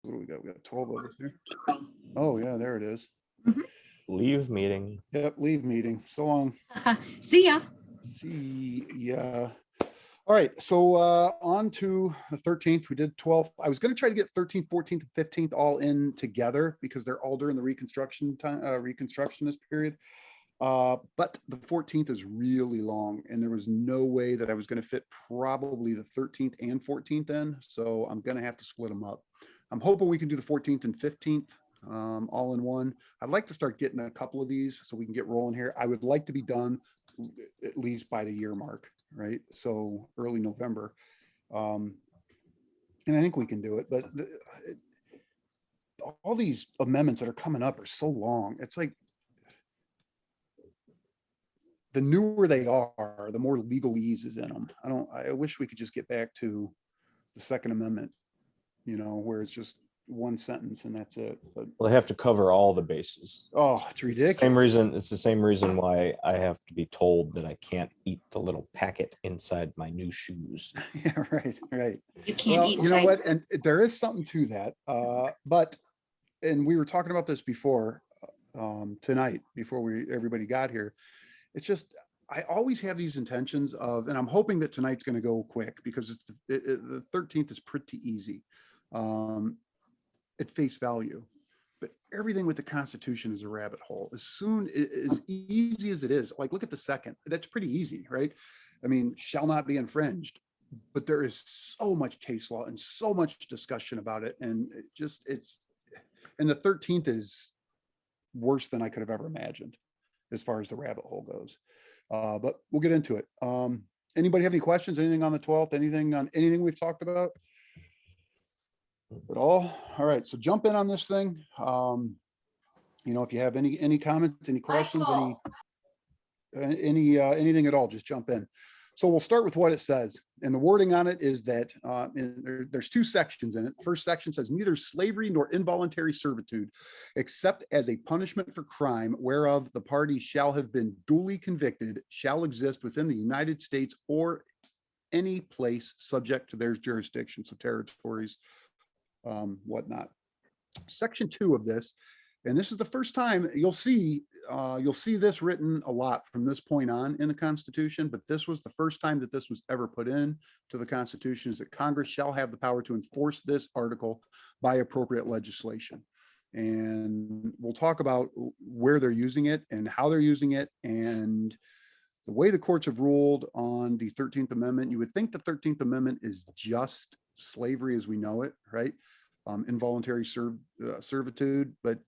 what do we got? We got 12 of us here. Oh yeah, there it is. Mhm. Leave meeting. Yep, leave meeting. So long. See ya. See ya. All right, so on to the 13th. We did 12th. I was going to try to get 13th, 14th, and 15th all in together because they're all during the reconstruction time, reconstructionist period. But the 14th is really long, and there was no way that I was going to fit probably the 13th and 14th in. So I'm going to have to split them up. I'm hoping we can do the 14th and 15th all in one. I'd like to start getting a couple of these so we can get rolling here. I would like to be done at least by the year mark, right? So early November. And I think we can do it, but all these amendments that are coming up are so long. It's like the newer they are, the more legalese is in them. I wish we could just get back to the Second Amendment, where it's just one sentence and that's it. But Well, they have to cover all the bases. oh, it's ridiculous. It's the same reason why I have to be told that I can't eat the little packet inside my new shoes. Yeah, right. You can't eat. You know what? And there is something to that. And we were talking about this before tonight, before everybody got here. It's just, I always have these intentions of, and I'm hoping that tonight's going to go quick because the 13th is pretty easy at face value. But everything with the Constitution is a rabbit hole. As easy as it is, like look at the second, that's pretty easy, right? I mean, shall not be infringed, but there is so much case law and so much discussion about it. And and the 13th is worse than I could have ever imagined as far as the rabbit hole goes. But we'll get into it. Anybody have any questions? Anything on the 12th? Anything on anything we've talked about? At all? All right, so jump in on this thing. If you have any comments, any questions, anything at all, just jump in. So we'll start with what it says. And the wording on it is that there's two sections in it. The first section says neither slavery nor involuntary servitude, except as a punishment for crime whereof the party shall have been duly convicted, shall exist within the United States or any place subject to their jurisdiction, so territories, whatnot. Section 2 of this, and this is the first time you'll see this written a lot from this point on in the Constitution, but this was the first time that this was ever put in to the Constitution, is that Congress shall have the power to enforce this article by appropriate legislation. And we'll talk about where they're using it and how they're using it and the way the courts have ruled on the 13th Amendment. You would think the 13th Amendment is just slavery as we know it, right? Involuntary servitude, but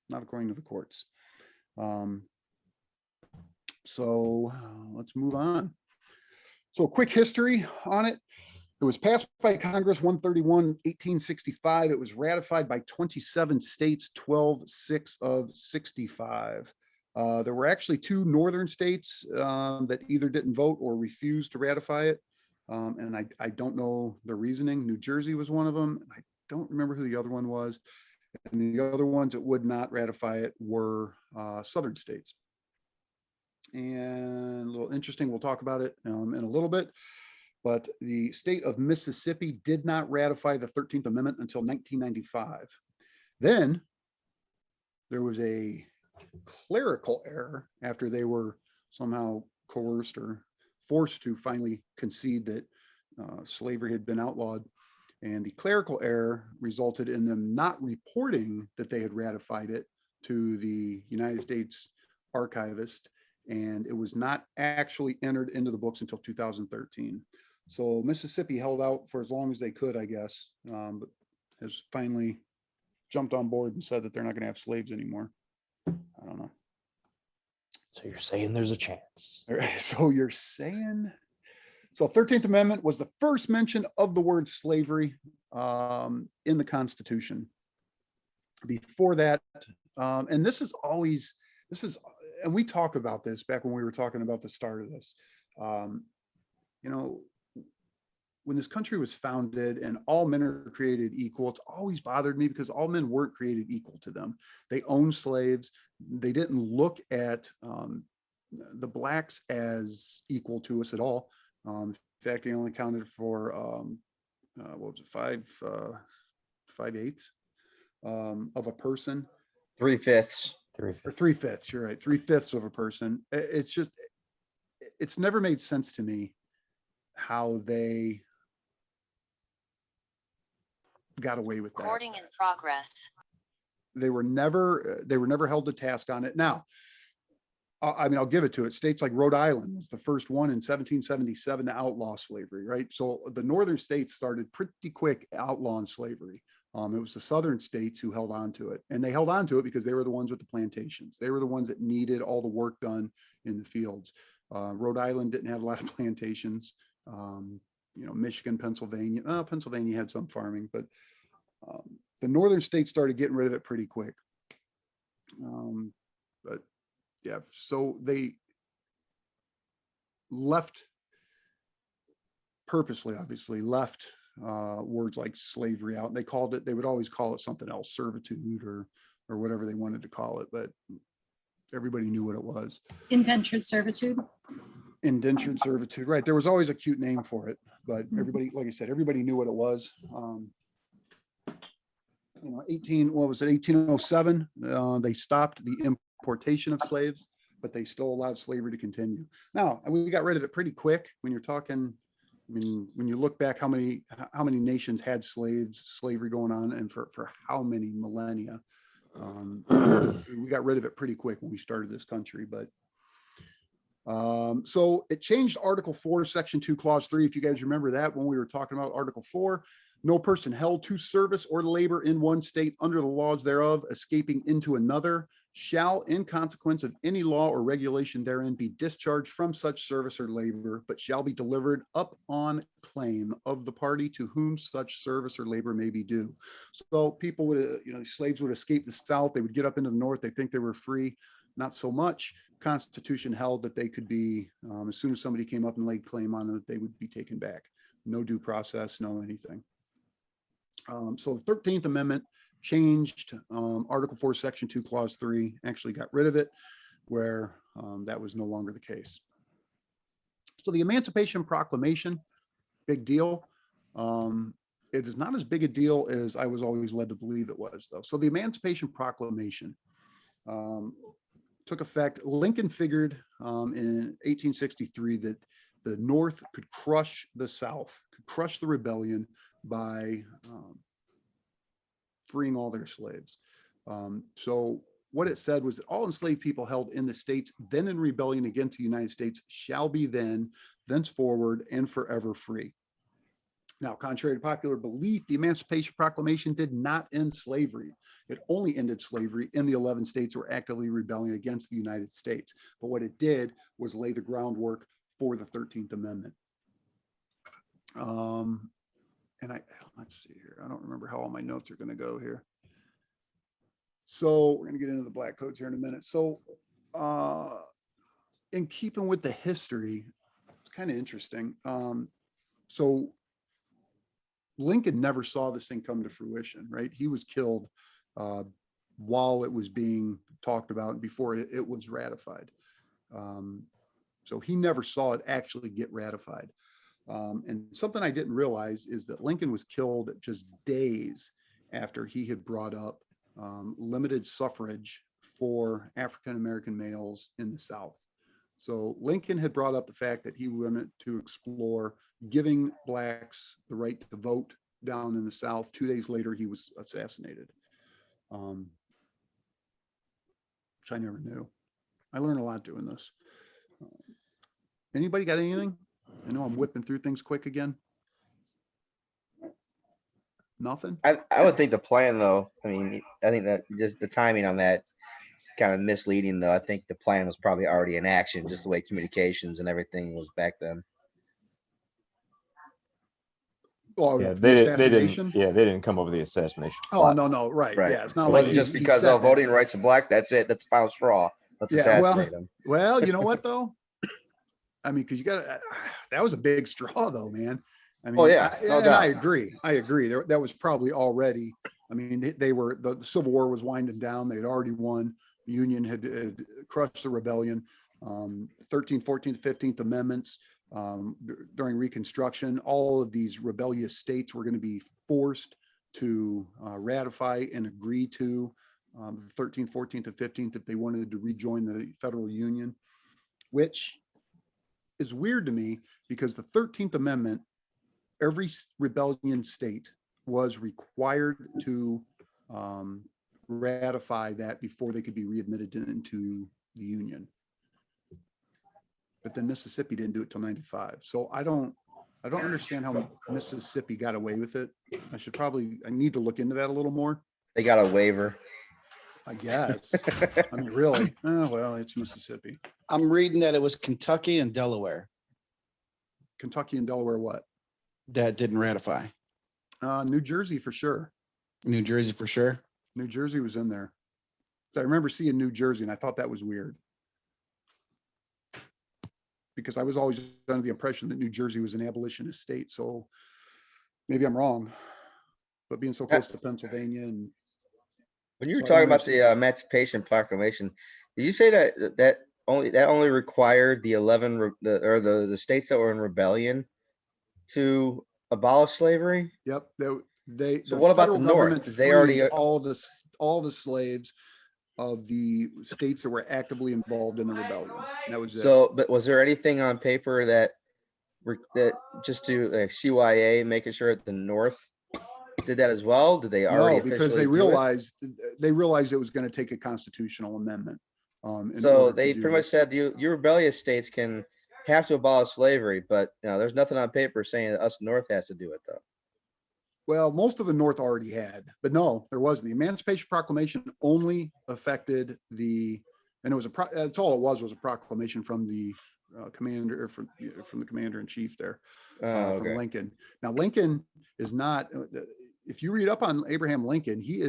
not according to the courts. So let's move on. So a quick history on it. It was passed by Congress 131, 1865. It was ratified by 27 states, 12/6 of 65. There were actually two northern states that either didn't vote or refused to ratify it. And I don't know the reasoning. New Jersey was one of them. I don't remember who the other one was. And the other ones that would not ratify it were southern states. And a little interesting, we'll talk about it in a little bit. But the state of Mississippi did not ratify the 13th Amendment until 1995. Then there was a clerical error after they were somehow coerced or forced to finally concede that slavery had been outlawed. And the clerical error resulted in them not reporting that they had ratified it to the United States archivist. And it was not actually entered into the books until 2013. So Mississippi held out for as long as they could, I guess, but has finally jumped on board and said that they're not going to have slaves anymore. I don't know. So you're saying there's a chance. So you're saying... So 13th Amendment was the first mention of the word slavery in the Constitution. Before that, and and we talked about this back when we were talking about the start of this. When this country was founded and all men are created equal, it's always bothered me because all men weren't created equal to them. They owned slaves. They didn't look at the blacks as equal to us at all. In fact, they only counted for what was it, 5/8 of a person, 3/5. Three or fifths. 3/5. You're right, 3/5 of a person. It's just, it's never made sense to me how they got away with that. Recording in progress. They were never held to task on it. Now, I mean, I'll give it to it. States like Rhode Island was the first one in 1777 to outlaw slavery, right? So the northern states started pretty quick outlawing slavery. It was the southern states who held on to it, and they held on to it because they were the ones with the plantations. They were the ones that needed all the work done in the fields. Rhode Island didn't have a lot of plantations. Michigan, Pennsylvania, Pennsylvania had some farming, but the northern states started getting rid of it pretty quick. But yeah, so they left, purposely, obviously left words like slavery out. They would always call it something else, servitude or whatever they wanted to call it, but everybody knew what it was. Indentured servitude. Indentured servitude, right? There was always a cute name for it, but everybody, like I said, everybody knew what it was. 1807, they stopped the importation of slaves, but they still allowed slavery to continue. Now, we got rid of it pretty quick. When you're talking, I mean, when you look back, how many nations had slavery going on, and for how many millennia, we got rid of it pretty quick when we started this country. But so it changed Article 4, Section 2, Clause 3. If you guys remember that, when we were talking about Article 4, no person held to service or labor in one state under the laws thereof, escaping into another, shall, in consequence of any law or regulation therein, be discharged from such service or labor, but shall be delivered up on claim of the party to whom such service or labor may be due. So people would, slaves would escape the South. They would get up into the North. They think they were free. Not so much. Constitution held that they could be, as soon as somebody came up and laid claim on them, they would be taken back. No due process, no anything. So the 13th Amendment changed Article 4, Section 2, Clause 3, actually got rid of it, where that was no longer the case. So the Emancipation Proclamation, big deal. It is not as big a deal as I was always led to believe it was, though. So the Emancipation Proclamation took effect. Lincoln figured in 1863 that the North could crush the South, could crush the rebellion by freeing all their slaves. So what it said was that all enslaved people held in the states then in rebellion against the United States shall be thenceforward and forever free. Now, contrary to popular belief, the Emancipation Proclamation did not end slavery. It only ended slavery in the 11 states that were actively rebelling against the United States. But what it did was lay the groundwork for the 13th Amendment. And let's see here. I don't remember how all my notes are going to go here. So we're going to get into the black codes here in a minute. So in keeping with the history, it's kind of interesting. So Lincoln never saw this thing come to fruition, right? He was killed while it was being talked about and before it was ratified. So he never saw it actually get ratified. And something I didn't realize is that Lincoln was killed just days after he had brought up limited suffrage for African-American males in the South. So Lincoln had brought up the fact that he wanted to explore giving blacks the right to vote down in the South. 2 days later, he was assassinated, which I never knew. I learned a lot doing this. Anybody got anything? I know I'm whipping through things quick again. Nothing? I would think the plan, though, I think that just the timing on that kind of misleading, though. I think the plan was probably already in action, just the way communications and everything was back then. Well, Yeah, the they assassination? didn't. Yeah, they didn't come over the assassination. Oh, no, right. Yeah, it's It not like wasn't just he because said of voting rights of black. That's it. That's the final straw. Let's assassinate him. Well, you know what, though? I mean, because that was a big straw, though, man. I mean, Oh, yeah, no doubt. I agree. That was probably already, I mean, the Civil War was winding down. They had already won. The Union had crushed the rebellion. 13th, 14th, 15th Amendments during Reconstruction, all of these rebellious states were going to be forced to ratify and agree to the 13th, 14th, and 15th if they wanted to rejoin the federal union, which is weird to me because the 13th Amendment, every rebellion state was required to ratify that before they could be readmitted into the union. But then Mississippi didn't do it till 95. So I don't understand how Mississippi got away with it. I need to look into that a little more, They got a waiver. I guess. I mean, really? Oh, well, it's Mississippi. I'm reading that it was Kentucky and Delaware Kentucky and Delaware, what? that didn't ratify. New Jersey for sure. New Jersey for sure. New Jersey was in there. So I remember seeing New Jersey and I thought that was weird. Because I was always under the impression that New Jersey was an abolitionist state. So maybe I'm wrong. But being so close to Pennsylvania and When you were So I talking about remember the Emancipation Proclamation, did you say that only required the 11 the states that were in rebellion to abolish slavery? yep, So the what about the federal North? government Did they already- freed all the slaves of the states that were actively involved in the rebellion. And that was it. So, but was there anything on paper that just to like CYA making sure that the North did that as well? Did they already No, because officially they do it? realized it was going to take a constitutional amendment. In So order to they do pretty much it. said you rebellious states can have to abolish slavery, but there's nothing on paper saying that us North has to do it though. Well, most of the North already had, but no, there wasn't. The Emancipation Proclamation only affected and it was that's all it was a proclamation from the commander, or from the commander in chief there, Oh, from okay. Lincoln. Now, Lincoln is not, if you read up on Abraham Lincoln, he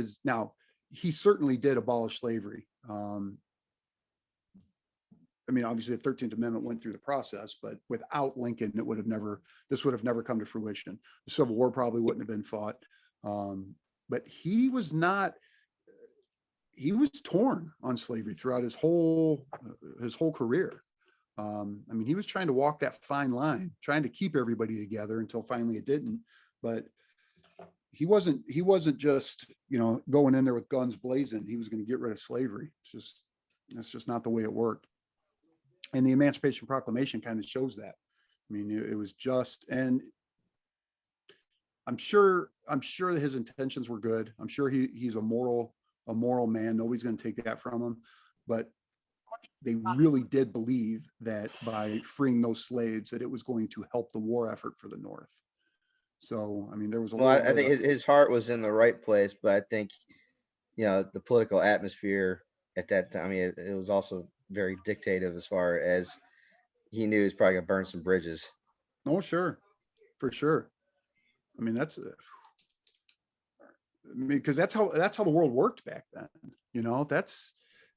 certainly did abolish slavery. I mean, obviously the 13th Amendment went through the process, but without Lincoln, this would have never come to fruition. The Civil War probably wouldn't have been fought. But he was torn on slavery throughout his whole career. I mean, he was trying to walk that fine line, trying to keep everybody together until finally it didn't. But he wasn't just, going in there with guns blazing. He was going to get rid of slavery. That's just not the way it worked. And the Emancipation Proclamation kind of shows that. I mean, it was just, and I'm sure that his intentions were good. I'm sure he's a moral man. Nobody's going to take that from him. But they really did believe that by freeing those slaves, that it was going to help the war effort for the North. So, I mean, there was I think his heart was in the right place, but I think, the political atmosphere at that time, I mean, it was also very dictative as far as he knew he was probably gonna burn some bridges. Oh, sure. For sure. I mean, because that's how the world worked back then.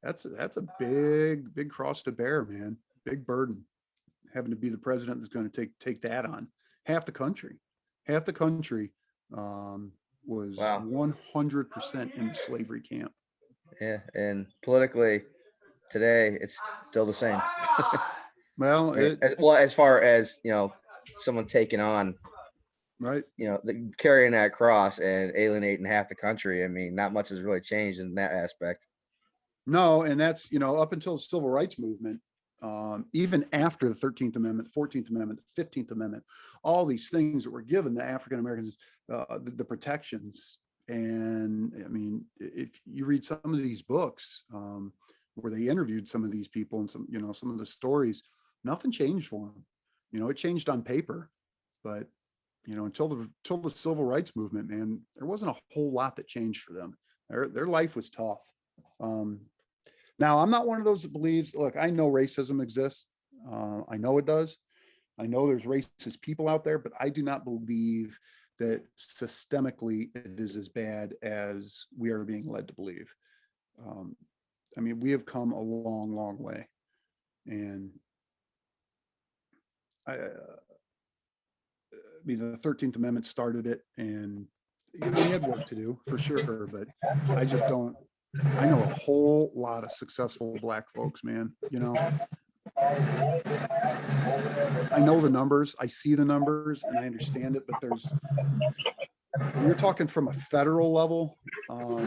That's a big cross to bear, man. Big burden, having to be the president that's going to take that on. Half the country was Wow. 100% in the slavery camp. Yeah, and politically today it's still the same. Well, As far as someone taking on right. carrying that cross and alienating half the country, I mean, not much has really changed in that aspect. No, and that's, up until the Civil Rights Movement, even after the 13th Amendment, 14th Amendment, 15th Amendment, all these things that were given the African Americans, the protections. And I mean, if you read some of these books where they interviewed some of these people and some of the stories, nothing changed for them. It changed on paper, but until the Civil Rights Movement, man, there wasn't a whole lot that changed for them. Their life was tough. Now, I'm not one of those that believes, look, I know racism exists. I know it does. I know there's racist people out there, but I do not believe that systemically it is as bad as we are being led to believe. I mean, we have come a long, long way. And I mean, the 13th Amendment started it, and we had work to do for sure, but I know a whole lot of successful Black folks, man, I know the numbers, I see the numbers and I understand it, but when you're talking from a federal level, I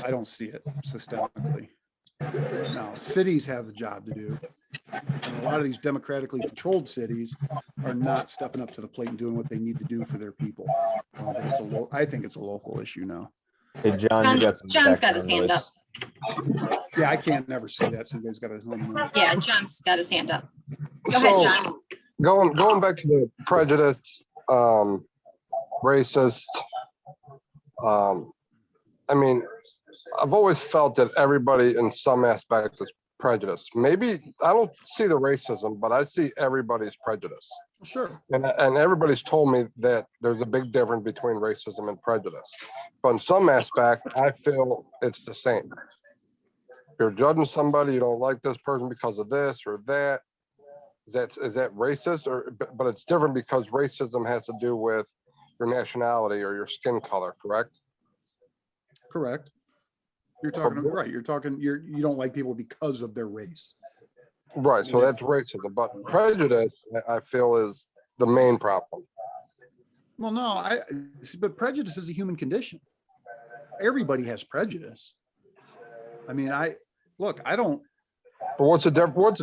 don't see it systemically. Now, cities have a job to do. And a lot of these democratically controlled cities are not stepping up to the plate and doing what they need to do for their people. But I think it's a local issue now. Hey, John, you got some John's got his background hand noise. up. Yeah, I can't never see that. So you guys got to let me know. Yeah, John's got his hand up. Go So ahead, John. going back to the prejudice, racist. I mean, I've always felt that everybody in some aspects is prejudiced. Maybe I don't see the racism, but I see everybody's prejudice. Sure. And everybody's told me that there's a big difference between racism and prejudice. But in some aspect, I feel it's the same. If you're judging somebody, you don't like this person because of this or that. Is that racist? But it's different because racism has to do with your nationality or your skin color, correct? Correct. You're talking right. You don't like people because of their race. Right. So that's racism. But prejudice, I feel, is the main problem. Well, no, but prejudice is a human condition. Everybody has prejudice. I mean, I don't. But what's the difference?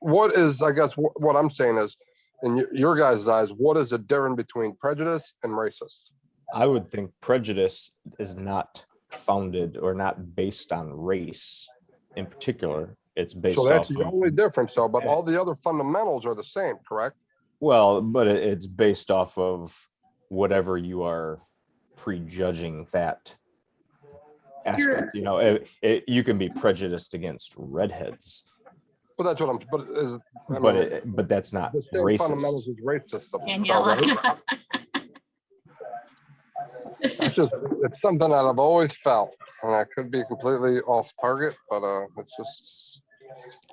What is, I guess, what I'm saying is, in your guys' eyes, what is the difference between prejudice and racist? I would think prejudice is not founded or not based on race in particular. It's based So that's off the of, only difference, though. But all the other fundamentals are the same, correct? well, but it's based off of whatever you are prejudging that aspect. You know, you can be prejudiced against redheads, But that's what I'm. But is but that's not the same racist. fundamentals is racism. Daniela. Right? It's something that I've always felt, and I could be completely off target, but it's just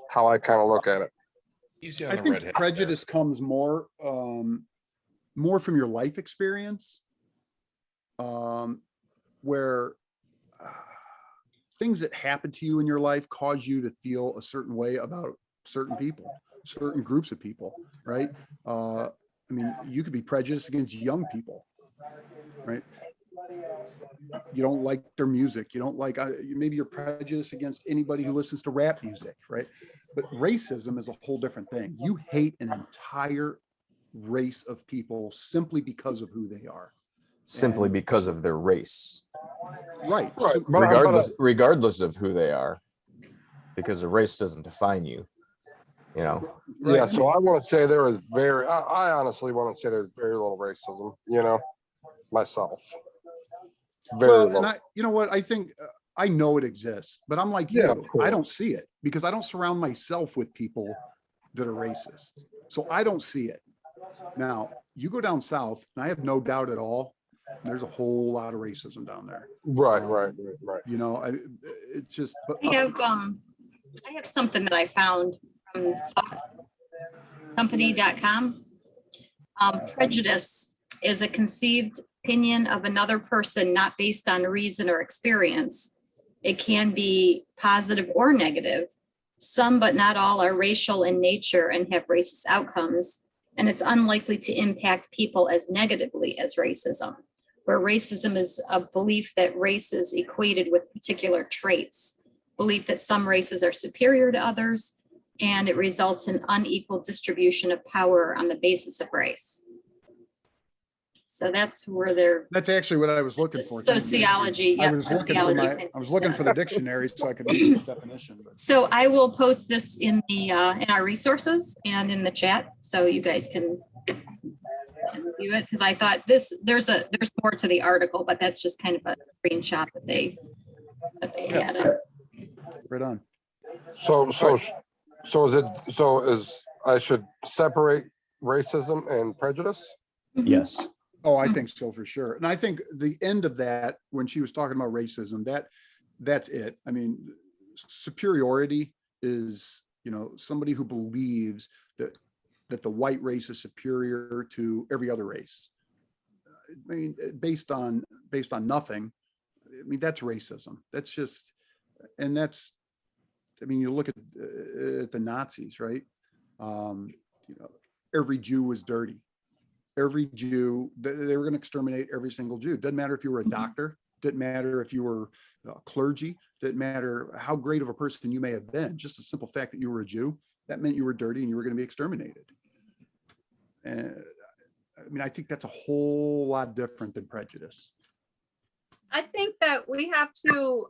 how I kind of look at it. Easy on I the think redheads prejudice comes more from your life experience, where things that happen to you in your life cause you to feel a certain way about certain people, certain groups of people, right? I mean, you could be prejudiced against young people, right? You don't like their music. You don't like, maybe you're prejudiced against anybody who listens to rap music, right? But racism is a whole different thing. You hate an entire race of people simply because of who they are. Simply because of their race, Right. Right. So, regardless of who they are, because the race doesn't define you. You know. right. Yeah. So I want to say there is I honestly want to say there's very little racism. You know, myself. Very Well, little. and you know what? I think I know it exists, but I'm like Yeah, you. of course. I don't see it because I don't surround myself with people that are racist. So I don't see it. Now, you go down south, and I have no doubt at all, there's a whole lot of racism down there. Right. You know, it's just. But, I have something that I found from company.com. Prejudice is a conceived opinion of another person not based on reason or experience. It can be positive or negative. Some, but not all, are racial in nature and have racist outcomes, and it's unlikely to impact people as negatively as racism, where racism is a belief that race is equated with particular traits, belief that some races are superior to others, and it results in unequal distribution of power on the basis of race. So that's where that's actually what I was looking for. Sociology. I Yep, was looking for the dictionary so I could read this definition. But. So I will post this in our resources and in the chat, so you guys can view it. Because I thought there's more to the article, but that's just kind of a screenshot that they had. Right on. I should separate racism and prejudice? Yes. Oh, I think so for sure. And I think the end of that, when she was talking about racism, that's it. I mean, superiority is, somebody who believes that the white race is superior to every other race. I mean, based on nothing. I mean, that's racism. That's just, and that's I mean, you look at the Nazis, right? You know, every Jew was dirty. Every Jew, they were going to exterminate every single Jew. Doesn't matter if you were a doctor, didn't matter if you were clergy, didn't matter how great of a person you may have been. Just the simple fact that you were a Jew, that meant you were dirty and you were going to be exterminated. And I mean, I think that's a whole lot different than prejudice. I think that we have to,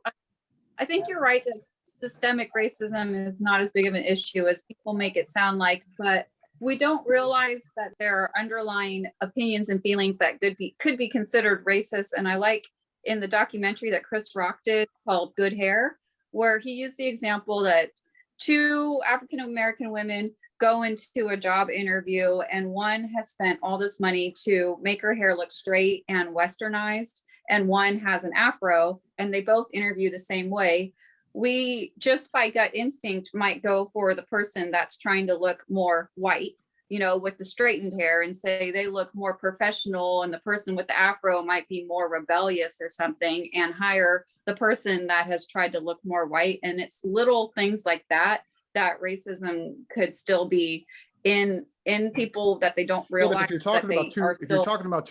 I think you're right that systemic racism is not as big of an issue as people make it sound like, but we don't realize that there are underlying opinions and feelings that could be considered racist. And I like in the documentary that Chris Rock did called Good Hair, where he used the example that two African-American women go into a job interview and one has spent all this money to make her hair look straight and westernized, and one has an afro, and they both interview the same way. We just by gut instinct might go for the person that's trying to look more white, you know, with the straightened hair, and say they look more professional, and the person with the afro might be more rebellious or something, and hire the person that has tried to look more white. And it's little things like that that racism could still be in people that they don't Yeah, but realize. if you're talking that about they two, are if you're still talking about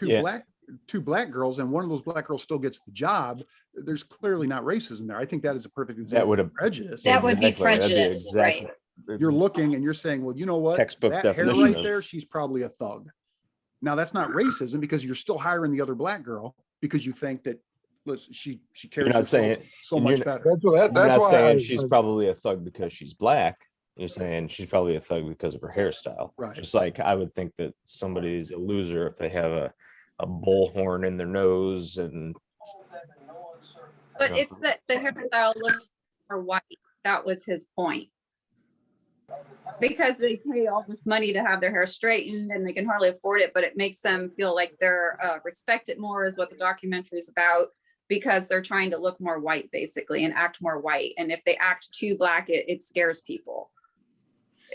two black girls, and one of those black girls still gets the job, there's clearly not racism there. I think that is a perfect example would of have- prejudice. That would be Exactly, that'd prejudice, right? You're looking and you're saying, well, you know what? Textbook That hair definition right of- there, she's probably a thug. Now that's not racism because you're still hiring the other black girl because you think that she carries not herself saying- so and you're much not- better. You're That's not why saying I- she's probably a thug because she's black. You're saying she's probably a thug because of her hairstyle. Right. Just like I would think that somebody's a loser if they have a bullhorn in their nose and But it's that the hairstyle looks more white. That was his point. Because they pay all this money to have their hair straightened and they can hardly afford it, but it makes them feel like they're respected more, is what the documentary is about, because they're trying to look more white basically and act more white. And if they act too black, it scares people,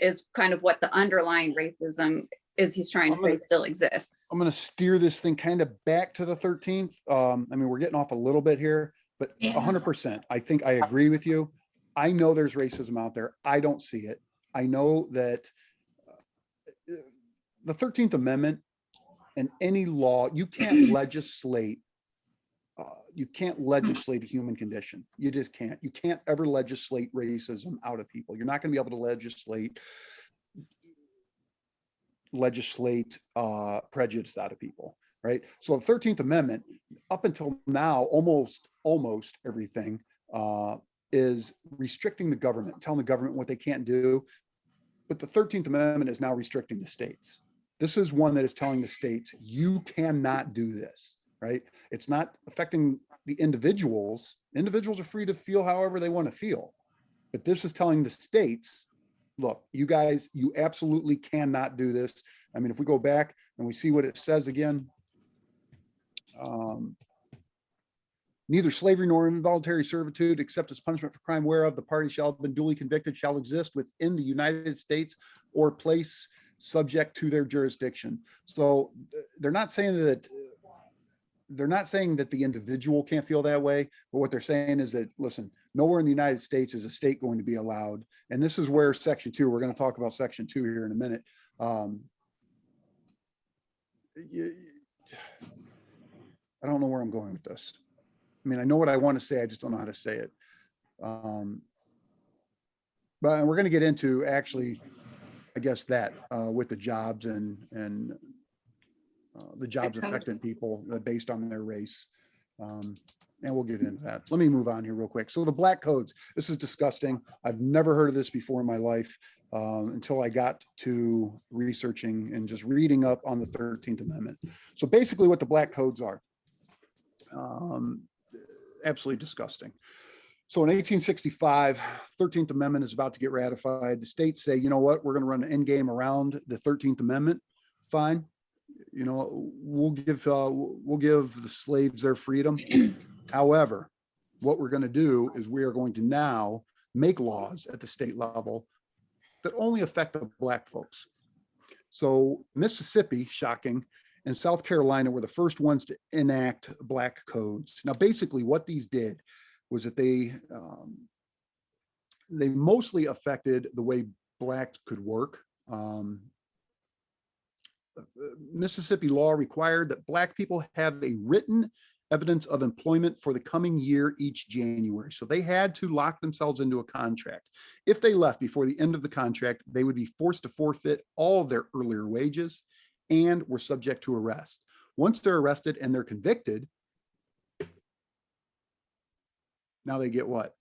is kind of what the underlying racism is he's trying to say still exists. I'm going to steer this thing kind of back to the 13th. I mean, we're getting off a little bit here, but Yeah. 100%. I think I agree with you. I know there's racism out there. I don't see it. I know that the 13th Amendment and any law, you can't legislate. You can't legislate a human condition. You just can't. You can't ever legislate racism out of people. You're not going to be able to legislate prejudice out of people, right? So the 13th Amendment, up until now, almost everything is restricting the government, telling the government what they can't do. But the 13th Amendment is now restricting the states. This is one that is telling the states, you cannot do this, right? It's not affecting the individuals. Individuals are free to feel however they want to feel. But this is telling the states, look, you guys, you absolutely cannot do this. I mean, if we go back and we see what it says again, neither slavery nor involuntary servitude, except as punishment for crime whereof the party shall have been duly convicted, shall exist within the United States or place subject to their jurisdiction. So they're not saying that the individual can't feel that way, but what they're saying is that, listen, nowhere in the United States is a state going to be allowed. And this is where Section 2, we're going to talk about Section 2 here in a minute. I don't know where I'm going with this. I mean, I know what I want to say, I just don't know how to say it. But we're going to get into actually, I guess that with the jobs and the jobs affecting people based on their race. And we'll get into that. Let me move on here real quick. So the black codes, this is disgusting. I've never heard of this before in my life until I got to researching and just reading up on the 13th Amendment. So basically what the black codes are, absolutely disgusting. So in 1865, 13th Amendment is about to get ratified. The states say, you know what, we're going to run an end game around the 13th Amendment. Fine. You know, we'll give the slaves their freedom. However, what we're going to do is we are going to now make laws at the state level that only affect the black folks. So Mississippi, shocking, and South Carolina were the first ones to enact black codes. Now, basically what these did was that they they mostly affected the way blacks could work. Mississippi law required that black people have a written evidence of employment for the coming year each January. So they had to lock themselves into a contract. If they left before the end of the contract, they would be forced to forfeit all of their earlier wages and were subject to arrest. Once they're arrested and they're convicted, now they get what?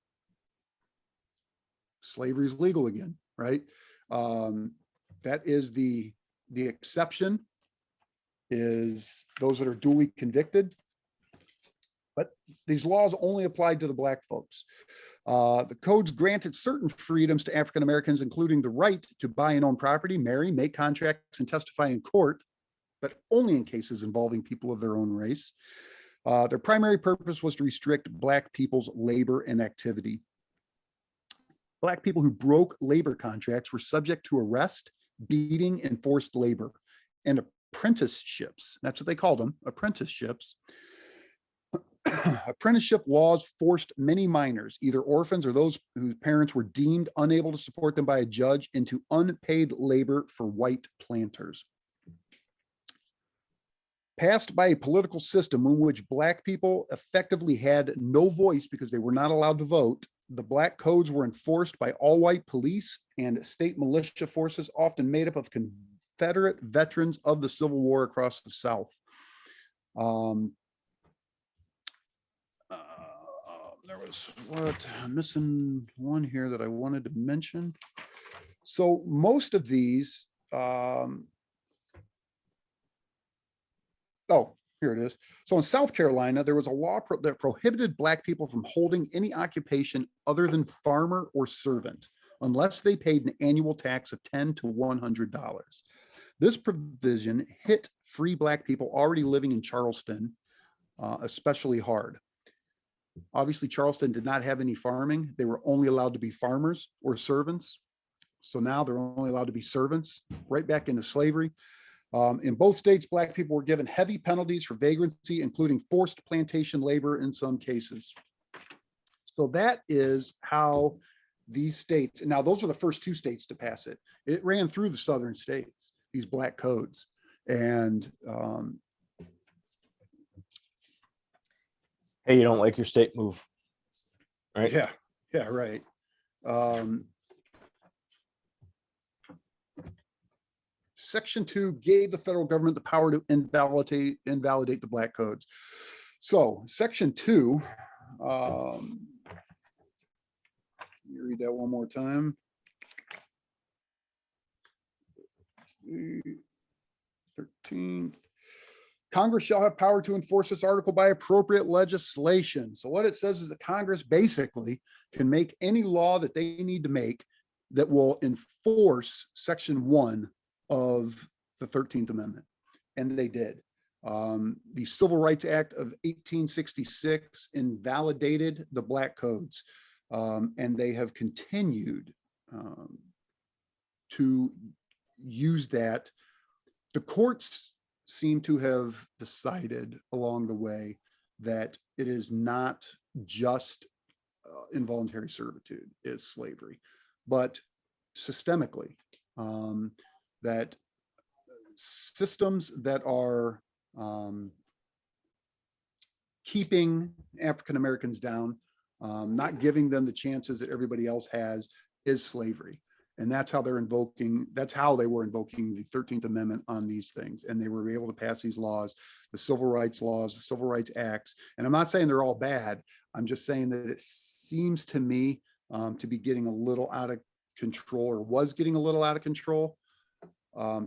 Slavery is legal again, right? That is the exception, is those that are duly convicted. But these laws only applied to the black folks. The codes granted certain freedoms to African Americans, including the right to buy and own property, marry, make contracts, and testify in court, but only in cases involving people of their own race. Their primary purpose was to restrict black people's labor and activity. Black people who broke labor contracts were subject to arrest, beating, and forced labor, and apprenticeships. That's what they called them, apprenticeships. Apprenticeship laws forced many minors, either orphans or those whose parents were deemed unable to support them by a judge, into unpaid labor for white planters. Passed by a political system in which black people effectively had no voice because they were not allowed to vote, the black codes were enforced by all white police and state militia forces, often made up of Confederate veterans of the Civil War across the South. There was I'm missing one here that I wanted to mention. So most of these, here it is. So in South Carolina, there was a law that prohibited black people from holding any occupation other than farmer or servant, unless they paid an annual tax of $10 to $100. This provision hit free black people already living in Charleston especially hard. Obviously, Charleston did not have any farming. They were only allowed to be farmers or servants. So now they're only allowed to be servants, right back into slavery. In both states, black people were given heavy penalties for vagrancy, including forced plantation labor in some cases. So that is how these states, and now those were the first two states to pass it. It ran through the southern states, these black codes. And hey, you don't like your state, move. Right? yeah, right. Section 2 gave the federal government the power to invalidate the black codes. So Section 2, let me read that one more time. 13. Congress shall have power to enforce this article by appropriate legislation. So what it says is that Congress basically can make any law that they need to make that will enforce Section 1 of the 13th Amendment. And they did. The Civil Rights Act of 1866 invalidated the black codes, and they have continued to use that. The courts seem to have decided along the way that it is not just involuntary servitude is slavery, but systemically, that systems that are keeping African Americans down, not giving them the chances that everybody else has, is slavery. And that's how they were invoking the 13th Amendment on these things. And they were able to pass these laws, the civil rights laws, the civil rights acts. And I'm not saying they're all bad. I'm just saying that it seems to me to be getting a little out of control, or was getting a little out of control.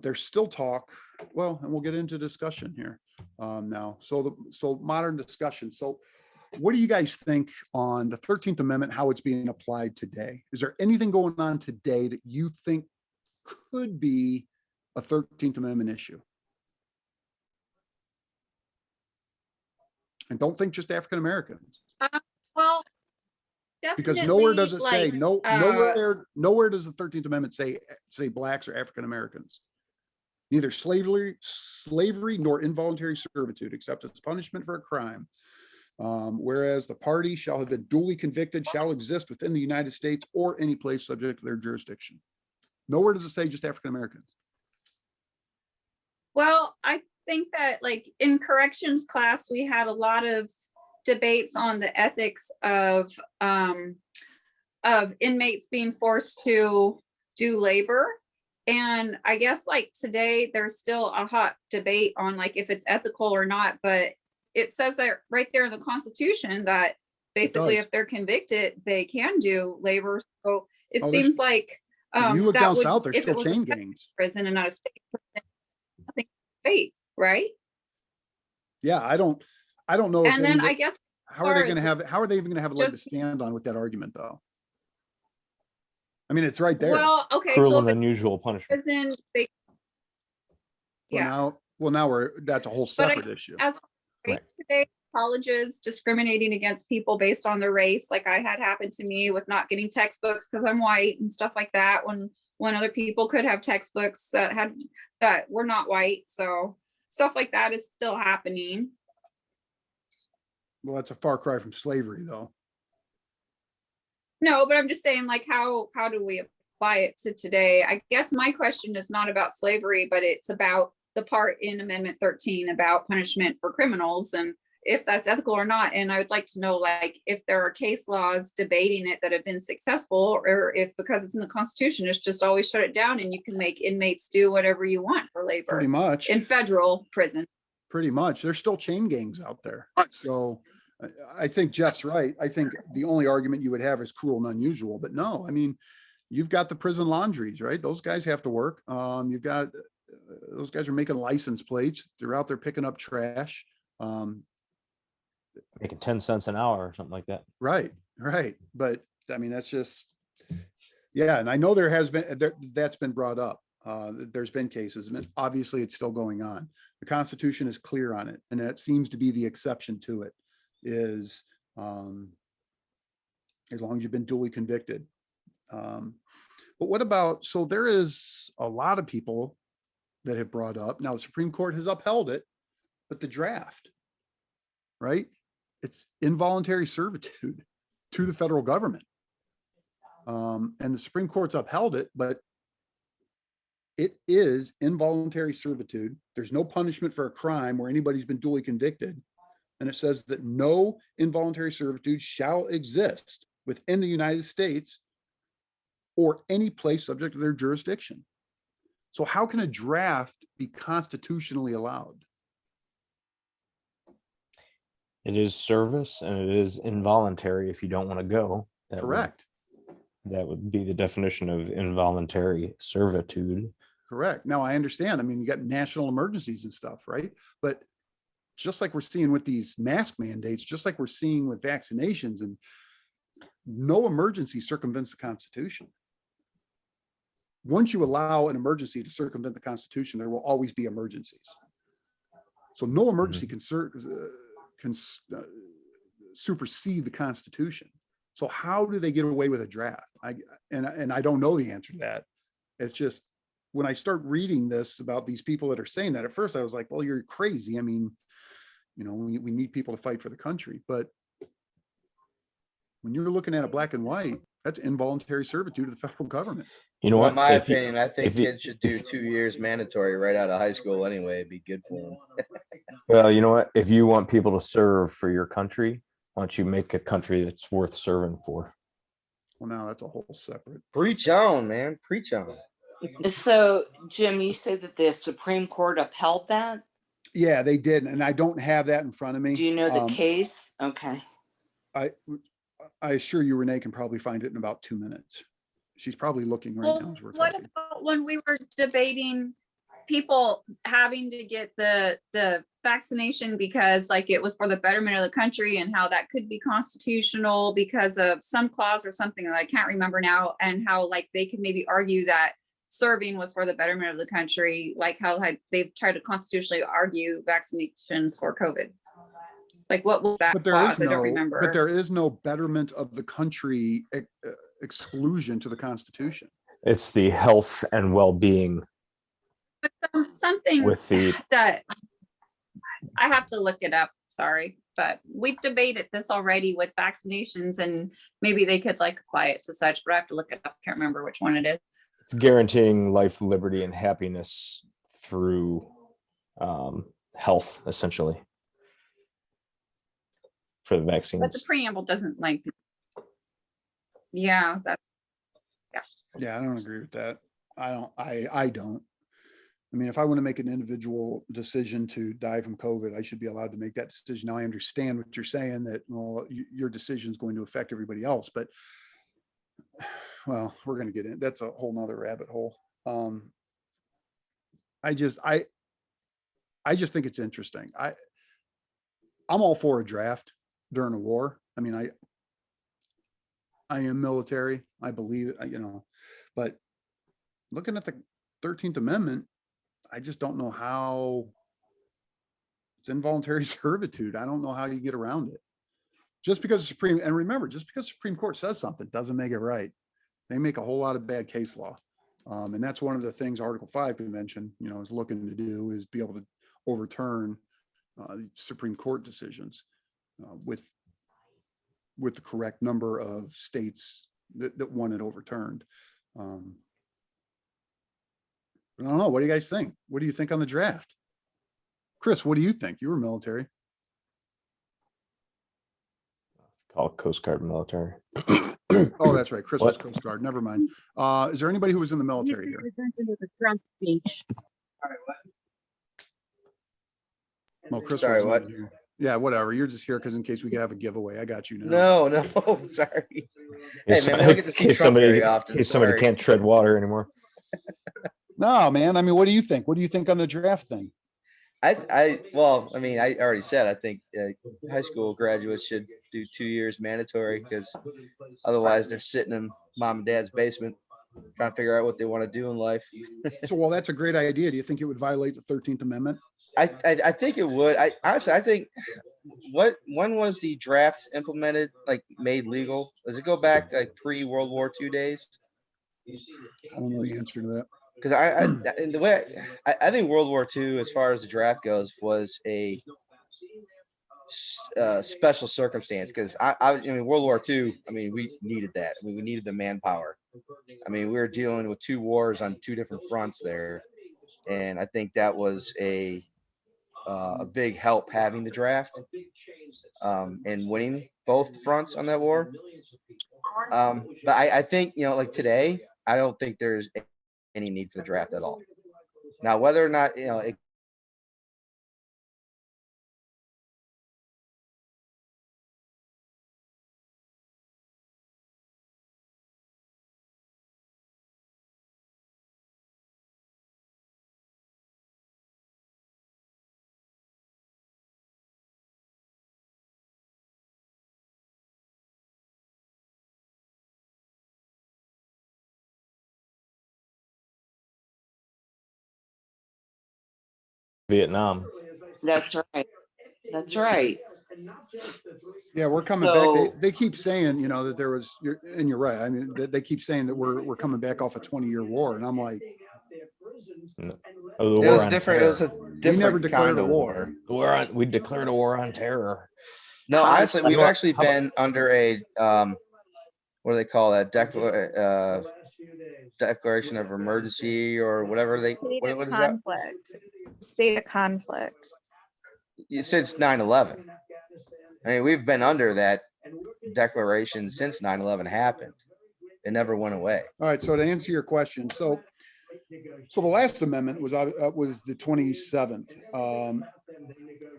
There's still talk, well, and we'll get into discussion here now. So modern discussion. So what do you guys think on the 13th Amendment, how it's being applied today? Is there anything going on today that you think could be a 13th Amendment issue? And don't think just African Americans. Well, because definitely, nowhere does it say, like, nowhere does the 13th Amendment say blacks or African Americans. Neither slavery nor involuntary servitude, except as punishment for a crime, Whereas the party shall have been duly convicted, shall exist within the United States or any place subject to their jurisdiction. Nowhere does it say just African Americans. Well, I think that like in corrections class, we had a lot of debates on the ethics of inmates being forced to do labor. And I guess like today, there's still a hot debate on like if it's ethical or not, but it says that right there in the Constitution that basically does. if they're convicted, they can do labor. So it Oh, there's- seems like You look that down would, south, there's if it still was a chain federal gangs. prison and not a state prison, nothing debate, right? Yeah, I don't know. if And then anybody- I guess How are they far going to as have, how are they even going to have a leg to just- stand on with that argument though? I mean, it's right there. well, okay, Cruel so and if unusual punishment. it's in, yeah, Well, now that's a whole But I- separate issue. as Right. today, colleges discriminating against people based on their race, like I had happened to me with not getting textbooks because I'm white and stuff like that, when other people could have textbooks that were not white. So stuff like that is still happening. Well, that's a far cry from slavery though. No, but I'm just saying, like, how do we apply it to today? I guess my question is not about slavery, but it's about the part in Amendment 13 about punishment for criminals and if that's ethical or not. And I would like to know, like, if there are case laws debating it that have been successful, or if because it's in the Constitution, it's just always shut it down and you can make inmates do whatever you want for labor Pretty much. in federal prison. Pretty much. There's still chain gangs out there. So I think Jeff's right. I think the only argument you would have is cruel and unusual, but no, I mean, you've got the prison laundries, right? Those guys have to work. You've got, those guys are making license plates. They're out there picking up trash. Making 10 cents an hour or something like that. Right. But I mean, that's just, yeah. And I know that's been brought up. There's been cases and obviously it's still going on. The Constitution is clear on it. And that seems to be the exception to it is, as long as you've been duly convicted. But what about, so there is a lot of people that have brought up, now the Supreme Court has upheld it, but the draft, right? It's involuntary servitude to the federal government. And the Supreme Court's upheld it, but it is involuntary servitude. There's no punishment for a crime where anybody's been duly convicted. And it says that no involuntary servitude shall exist within the United States or any place subject to their jurisdiction. So how can a draft be constitutionally allowed? It is service and it is involuntary if you don't want to go. Correct. That would be the definition of involuntary servitude. Correct. Now I understand. I mean, you got national emergencies and stuff, right? But just like we're seeing with these mask mandates, just like we're seeing with vaccinations, and no emergency circumvents the Constitution. Once you allow an emergency to circumvent the Constitution, there will always be emergencies. So no emergency can supersede the Constitution. So how do they get away with a draft? And I don't know the answer to that. It's just when I start reading this about these people that are saying that, at first I was like, well, you're crazy. I mean, you know, we need people to fight for the country. But when you're looking at a black and white, that's involuntary servitude to the federal government. You know Well, what? in my If you- opinion, I think if you- kids should do 2 years mandatory right out of high school anyway. It'd be good for them. Well, you know what? If you want people to serve for your country, why don't you make a country that's worth serving for? Well, now that's a whole separate. Preach on, man. Preach on. So, Jim, you said that the Supreme Court upheld that? Yeah, they did. And I don't have that in front of me. Do you know the case? Okay. I assure you, Renee can probably find it in about 2 minutes. She's probably looking right now Well, as we're what talking. about when we were debating people having to get the vaccination because like it was for the betterment of the country and how that could be constitutional because of some clause or something that I can't remember now, and how like they could maybe argue that serving was for the betterment of the country, like how they've tried to constitutionally argue vaccinations for COVID. Like what was that But there clause? is I don't no, remember. but there is no betterment of the country exclusion to the Constitution. It's the health and well-being Something with the that I have to look it up. Sorry. But we've debated this already with vaccinations, and maybe they could like apply it to such, but I have to look it up. Can't remember which one it is. It's guaranteeing life, liberty, and happiness through health, essentially, for the But the vaccines. preamble doesn't like, yeah, that, Yeah, I don't agree with that. I don't. I mean, if I want to make an individual decision to die from COVID, I should be allowed to make that decision. Now, I understand what you're saying, that, well, your decision is going to affect everybody else, but well, we're going to get in. That's a whole nother rabbit hole. I just think it's interesting. I'm all for a draft during a war. I mean, I am military. I believe, but looking at the 13th Amendment, I just don't know how it's involuntary servitude. I don't know how you get around it. Just because and remember, just because Supreme Court says something doesn't make it right. They make a whole lot of bad case law. And that's one of the things Article 5 Convention, is looking to do, is be able to overturn Supreme Court decisions with the correct number of states that want it overturned. I don't know. What do you guys think? What do you think on the draft? Chris, what do you think? You were military. Call Coast Guard military. Oh, that's right. Chris was What? Coast Guard. Never mind. Is there anybody who was in the military here? Well, Chris Sorry, wasn't what? even here. Yeah, whatever. You're just here because in case we have a giveaway. I got you now. No, sorry. Hey, man, we don't get to see In case Trump somebody, very often. in case somebody Sorry. can't tread water anymore. No, man. I mean, what do you think? What do you think on the draft thing? Well, I mean, I already said, I think high school graduates should do 2 years mandatory, because otherwise they're sitting in mom and dad's basement trying to figure out what they want to do in life. So, well, that's a great idea. Do you think it would violate the 13th Amendment? I think it would. Honestly, I think when was the draft implemented, like made legal? Does it go back like pre-World War II days? I don't know the answer to that. Because in the way I think World War II, as far as the draft goes, was a special circumstance. Because I mean, World War II, I mean, we needed that. I mean, we needed the manpower. I mean, we were dealing with 2 wars on 2 different fronts there, and I think that was a big help having the draft and winning both fronts on that war. But I think, like today, I don't think there's any need for the draft at all. Now, whether or not, it Vietnam. That's right. That's right. Yeah, we're coming back. So- They keep saying, that there was, and you're right. I mean, they keep saying that we're coming back off a 20-year war. And I'm like, Oh, the it war was on different. It was a terror. we never different declared kind a of war. war. We declared a war on terror. No, honestly, we've How about- actually been under a what do they call that? Declaration of emergency, or whatever they. What is that? Conflict. State of conflict. Since 9/11. I mean, we've been under that declaration since 9/11 happened. It never went away. All right. So to answer your question, so the last amendment was the 27th.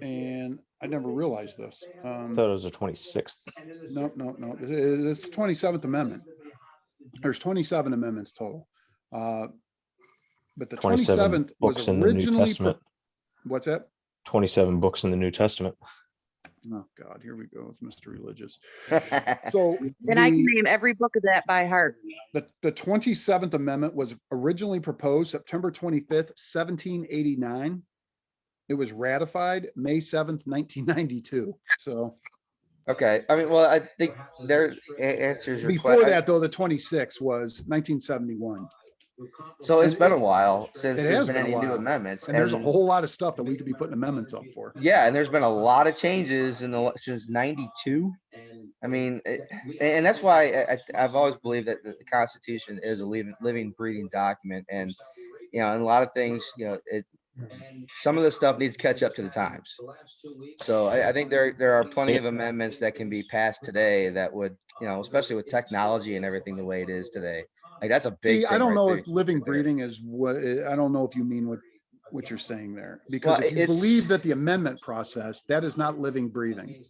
And I never realized this. I thought it was the 26th. No. It's the 27th Amendment. There's 27 amendments total. But the 27 27th was books in the New originally. Testament. What's that? 27 books in the New Testament. Oh God, here we go. It's Mr. Religious. So And I can name every book of that by heart. the 27th Amendment was originally proposed September 25th, 1789. It was ratified May 7th, 1992. So Okay. I mean, well, I think there answers your before question. that, though, the 26th was 1971. So it's And been a while since it there's has been been a any new while. amendments. And there's a whole lot of stuff that we could be putting amendments up for. Yeah, and there's been a lot of changes in the since '92. I mean, and that's why I've always believed that the Constitution is a living, breathing document, and and a lot of things, some of the stuff needs to catch up to the times. So I think there are plenty of amendments that can be passed today that would, especially with technology and everything the way it is today. Like that's a big See, thing I don't right know there. if living, breathing is what, I don't know if you mean what you're saying there. Because Well, if you believe that the amendment process, that is not living, breathing.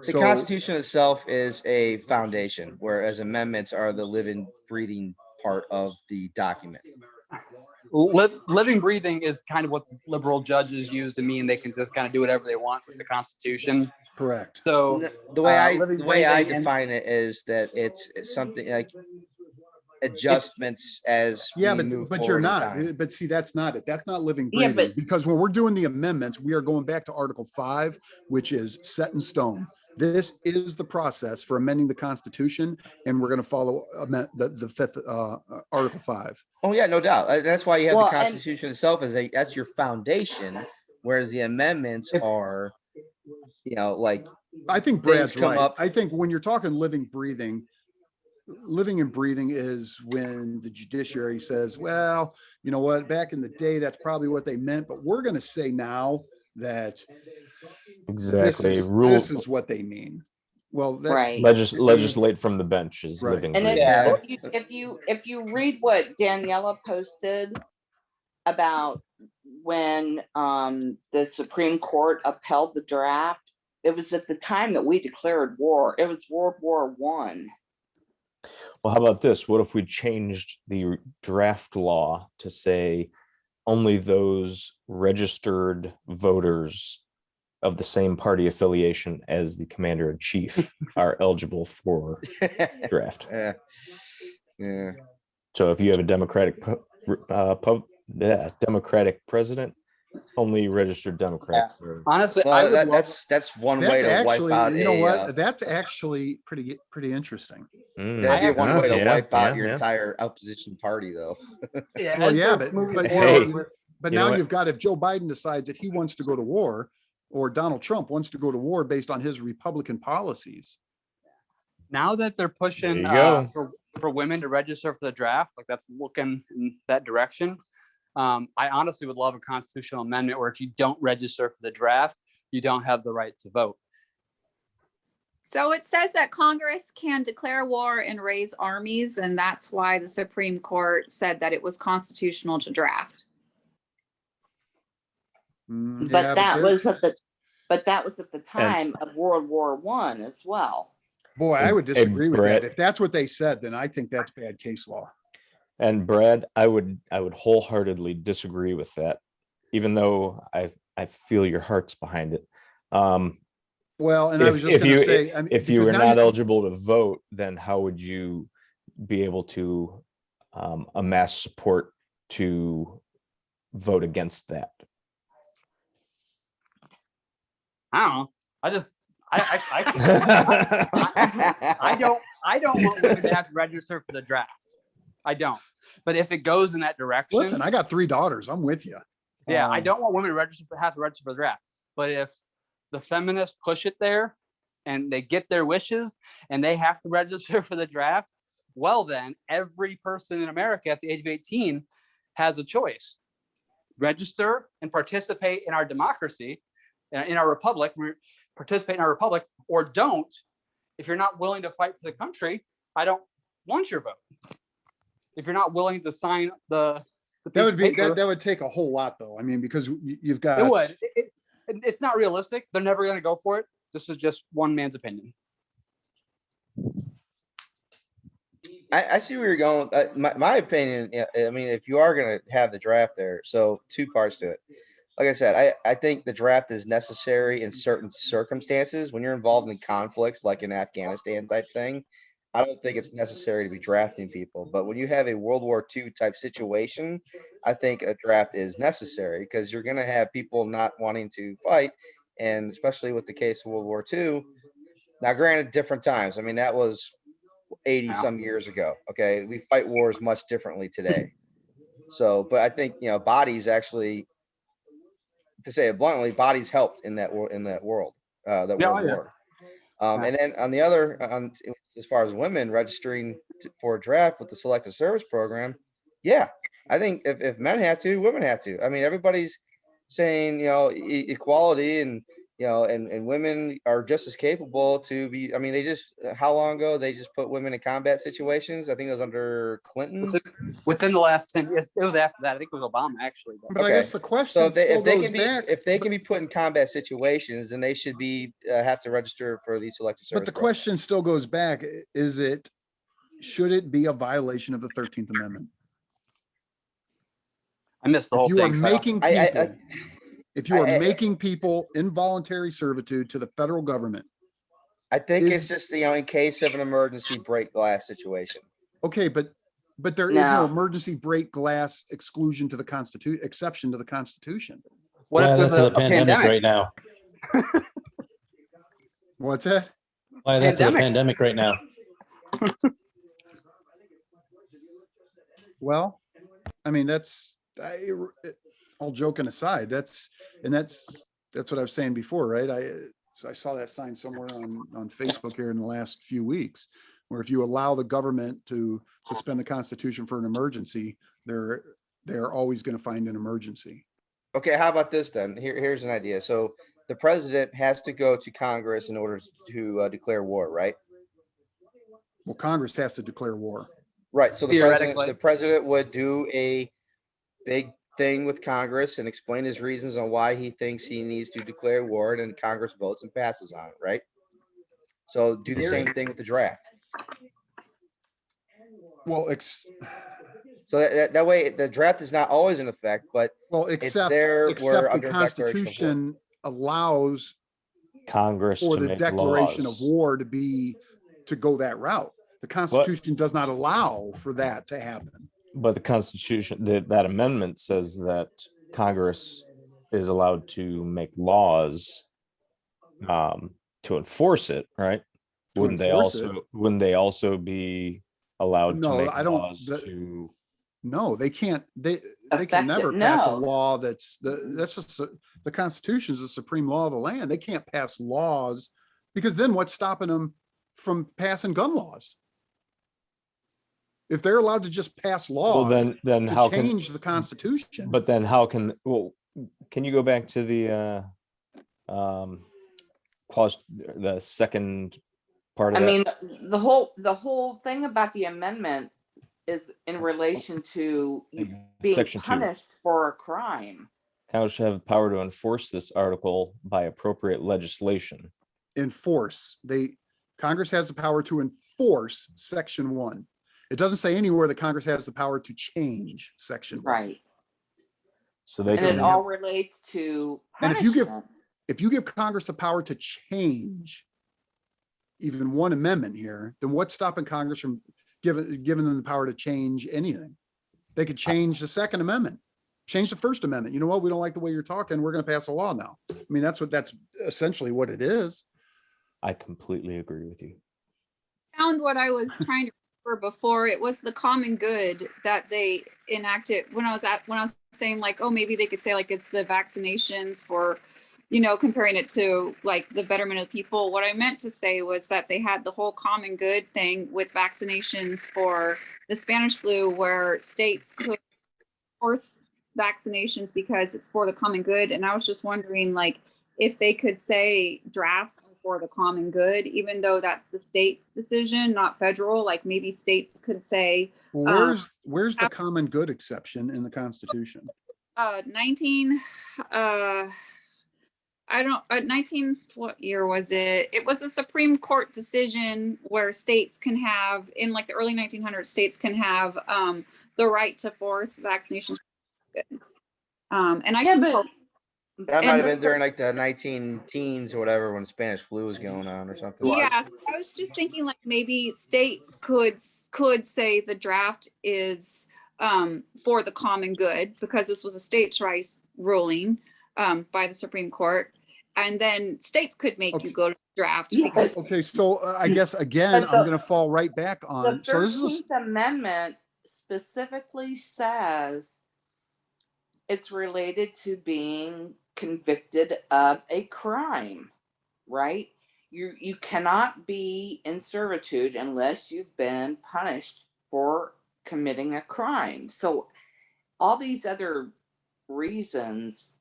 The So, Constitution itself is a foundation, whereas amendments are the living, breathing part of the document. Living, breathing is kind of what liberal judges use to mean they can just kind of do whatever they want with the Constitution. correct. So The way living, the way I breathing, and define it is that it's something like adjustments as Yeah, we move but you're forward in not. time. But see, that's not it. That's not living, Yeah, breathing. but- Because when we're doing the amendments, we are going back to Article 5, which is set in stone. This is the process for amending the Constitution, and we're going to follow the fifth Article 5. Oh yeah, no doubt. That's why you have Well, the and- Constitution itself that's your foundation, whereas the amendments are, like I think things Brad's come right. up. I think when you're talking living, and breathing is when the judiciary says, well, you know what, back in the day, that's probably what they meant, but we're going to say now that Exactly. this is what they mean. Well, that, Right. Legislate from the bench is Right. living, And breathing. Yeah. if you read what Daniela posted about when the Supreme Court upheld the draft, it was at the time that we declared war. It was World War I. Well, how about this? What if we changed the draft law to say only those registered voters of the same party affiliation as the commander in chief are eligible for draft? Yeah. Yeah. So if you have a Democratic Democratic president, only registered Democrats. are- honestly, I Well, would love, that's one way that's to actually, wipe out you know a. what, that's actually pretty interesting. That'd be one way to yeah, wipe out yeah, your yeah. entire opposition party, though. yeah, Well, as yeah, they're moving but forward hey, with- But You know now what? you've got, if Joe Biden decides that he wants to go to war, or Donald Trump wants to go to war based on his Republican policies. now that they're pushing There you go. for women to register for the draft, like that's looking in that direction. I honestly would love a constitutional amendment where if you don't register for the draft, you don't have the right to vote. So it says that Congress can declare war and raise armies, and that's why the Supreme Court said that it was constitutional to draft. Mm, But yeah, that there's- was at the time of World War I as well. boy, I would Hey, disagree with Brett. that. If that's what they said, then I think that's bad case law. And Brad, I would wholeheartedly disagree with that, even though I feel your heart's behind it. Well, and I was just if going you to say, I mean, if you because were now not eligible to vote, then how would you be able to amass support to vote against that? I don't know. I don't want women to have to register for the draft. I don't. But if it goes in that direction, listen, I got 3 daughters. I'm with you. yeah, I don't want women to have to register for the draft. But if the feminists push it there and they get their wishes and they have to register for the draft, well then every person in America at the age of 18 has a choice. Register and participate in our democracy, in our republic, participate in our republic, or don't. If you're not willing to fight for the country, I don't want your vote. If you're not willing to sign the That piece would of be paper, that would take a whole lot, though. I mean, because you've got it would. It's not realistic. They're never going to go for it. This is just one man's opinion. I see where you're going. My opinion, I mean, if you are going to have the draft there, so 2 parts to it. Like I said, I think the draft is necessary in certain circumstances. When you're involved in conflicts, like in Afghanistan type thing, I don't think it's necessary to be drafting people. But when you have a World War II type situation, I think a draft is necessary because you're going to have people not wanting to fight. And especially with the case of World War II. Now, granted, different times. I mean, that was 80 Yeah. some years ago. Okay. We fight wars much differently today. So, but I think, bodies actually, to say it bluntly, bodies helped in that world, that Yeah, world oh, yeah. war. And then on the other, as far as women registering for a draft with the selective service program, yeah, I think if men have to, women have to. I mean, everybody's saying, equality and, and women are just as capable to be. I mean, how long ago they just put women in combat situations? I think it was under Clinton. Within the last 10 years, it was after that. I think it was Obama actually. But I Okay. guess the question So still if they goes can be back. if they can be put in combat situations, then they should be have to register for the selective service. But the program. question still goes back, should it be a violation of the 13th Amendment? I missed the whole If you are thing. so I don't- making I- people, if you are making people involuntary servitude to the federal government, I think is- it's just, in case of an emergency break glass situation. okay, but there is no No. emergency break glass exclusion to the Constitution, exception to the Constitution. What if there's that's a the pandemic pandemic? right now? What's that? Why that's the Pandemic. pandemic right now? Well, I mean, all joking aside, that's what I was saying before, right? I saw that sign somewhere on Facebook here in the last few weeks, where if you allow the government to suspend the Constitution for an emergency, they're always going to find an emergency. Okay, how about this then? Here's an idea. So the president has to go to Congress in order to declare war, right? Well, Congress has to declare war. Right. So Theoretically. the president would do a big thing with Congress and explain his reasons on why he thinks he needs to declare war, and then Congress votes and passes on it, right? So do the same thing with the draft. Well, So that way the draft is not always in effect, but except there where the under declaration of war. Constitution allows Congress for to the make declaration laws. of war to go that route. The Constitution does not allow for that to happen. But the Constitution, that amendment says that Congress is allowed to make laws to enforce it, right? Wouldn't they also be allowed to No, make I don't- laws to? No, they can't. They Affect can it, never pass a no. law that's just the Constitution is the supreme law of the land. They can't pass laws because then what's stopping them from passing gun laws? If they're allowed to just pass Well, laws then to how change the Constitution, But then how can? Well, can you go back to the clause, the second part I of that? mean, the whole thing about the amendment is in relation to you being Section 2. punished for a crime. Congress shall have the power to enforce this article by appropriate legislation. enforce. Congress has the power to enforce Section 1. It doesn't say anywhere that Congress has the power to change Section 1. Right. So they And it can. all relates to And if you punishment. give Congress the power to change even one amendment here, then what's stopping Congress from giving them the power to change anything? They could change the Second Amendment, change the First Amendment. You know what? We don't like the way you're talking. We're going to pass a law now. I mean, that's essentially what it is. I completely agree with you. Found what I was trying to remember before. It was the common good that they enacted when I was saying like, oh, maybe they could say like it's the vaccinations for, comparing it to like the betterment of people. What I meant to say was that they had the whole common good thing with vaccinations for the Spanish flu, where states could force vaccinations because it's for the common good. And I was just wondering, like, if they could say drafts are for the common good, even though that's the state's decision, not federal, like maybe states could say, Well, where's the common good exception in the Constitution? 19, what year was it? It was a Supreme Court decision where states can have, in like the early 1900s, states can have the right to force vaccinations. And I Yeah, can but That might And have been so- during like the 19 teens or whatever when Spanish flu was going on or something. Yeah, so I was just thinking like maybe states could say the draft is for the common good because this was a states' rights ruling by the Supreme Court. And then states could make Okay. you go to draft Yeah. because Okay, so I guess again, But I'm the- gonna fall right back The on, so this is, 13th Amendment specifically says it's related to being convicted of a crime, right? You cannot be in servitude unless you've been punished for committing a crime. So all these other reasons,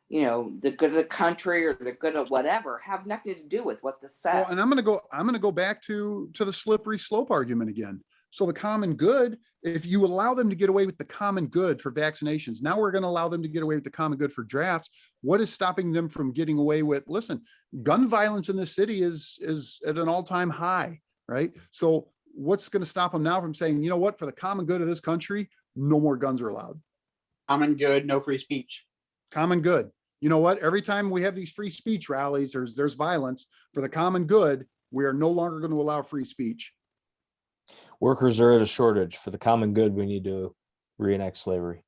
the good of the country or the good of whatever, have nothing to do with what this says. well, and I'm gonna go back to the slippery slope argument again. So the common good, if you allow them to get away with the common good for vaccinations, now we're gonna allow them to get away with the common good for drafts. What is stopping them from getting away with, listen, gun violence in this city is at an all-time high, right? So what's gonna stop them now from saying, you know what, for the common good of this country, no more guns are allowed? Common good, no free speech. Common good. You know what? Every time we have these free speech rallies, there's violence. For the common good, we are no longer going to allow free speech. Workers are at a shortage. For the common good, we need to reenact slavery.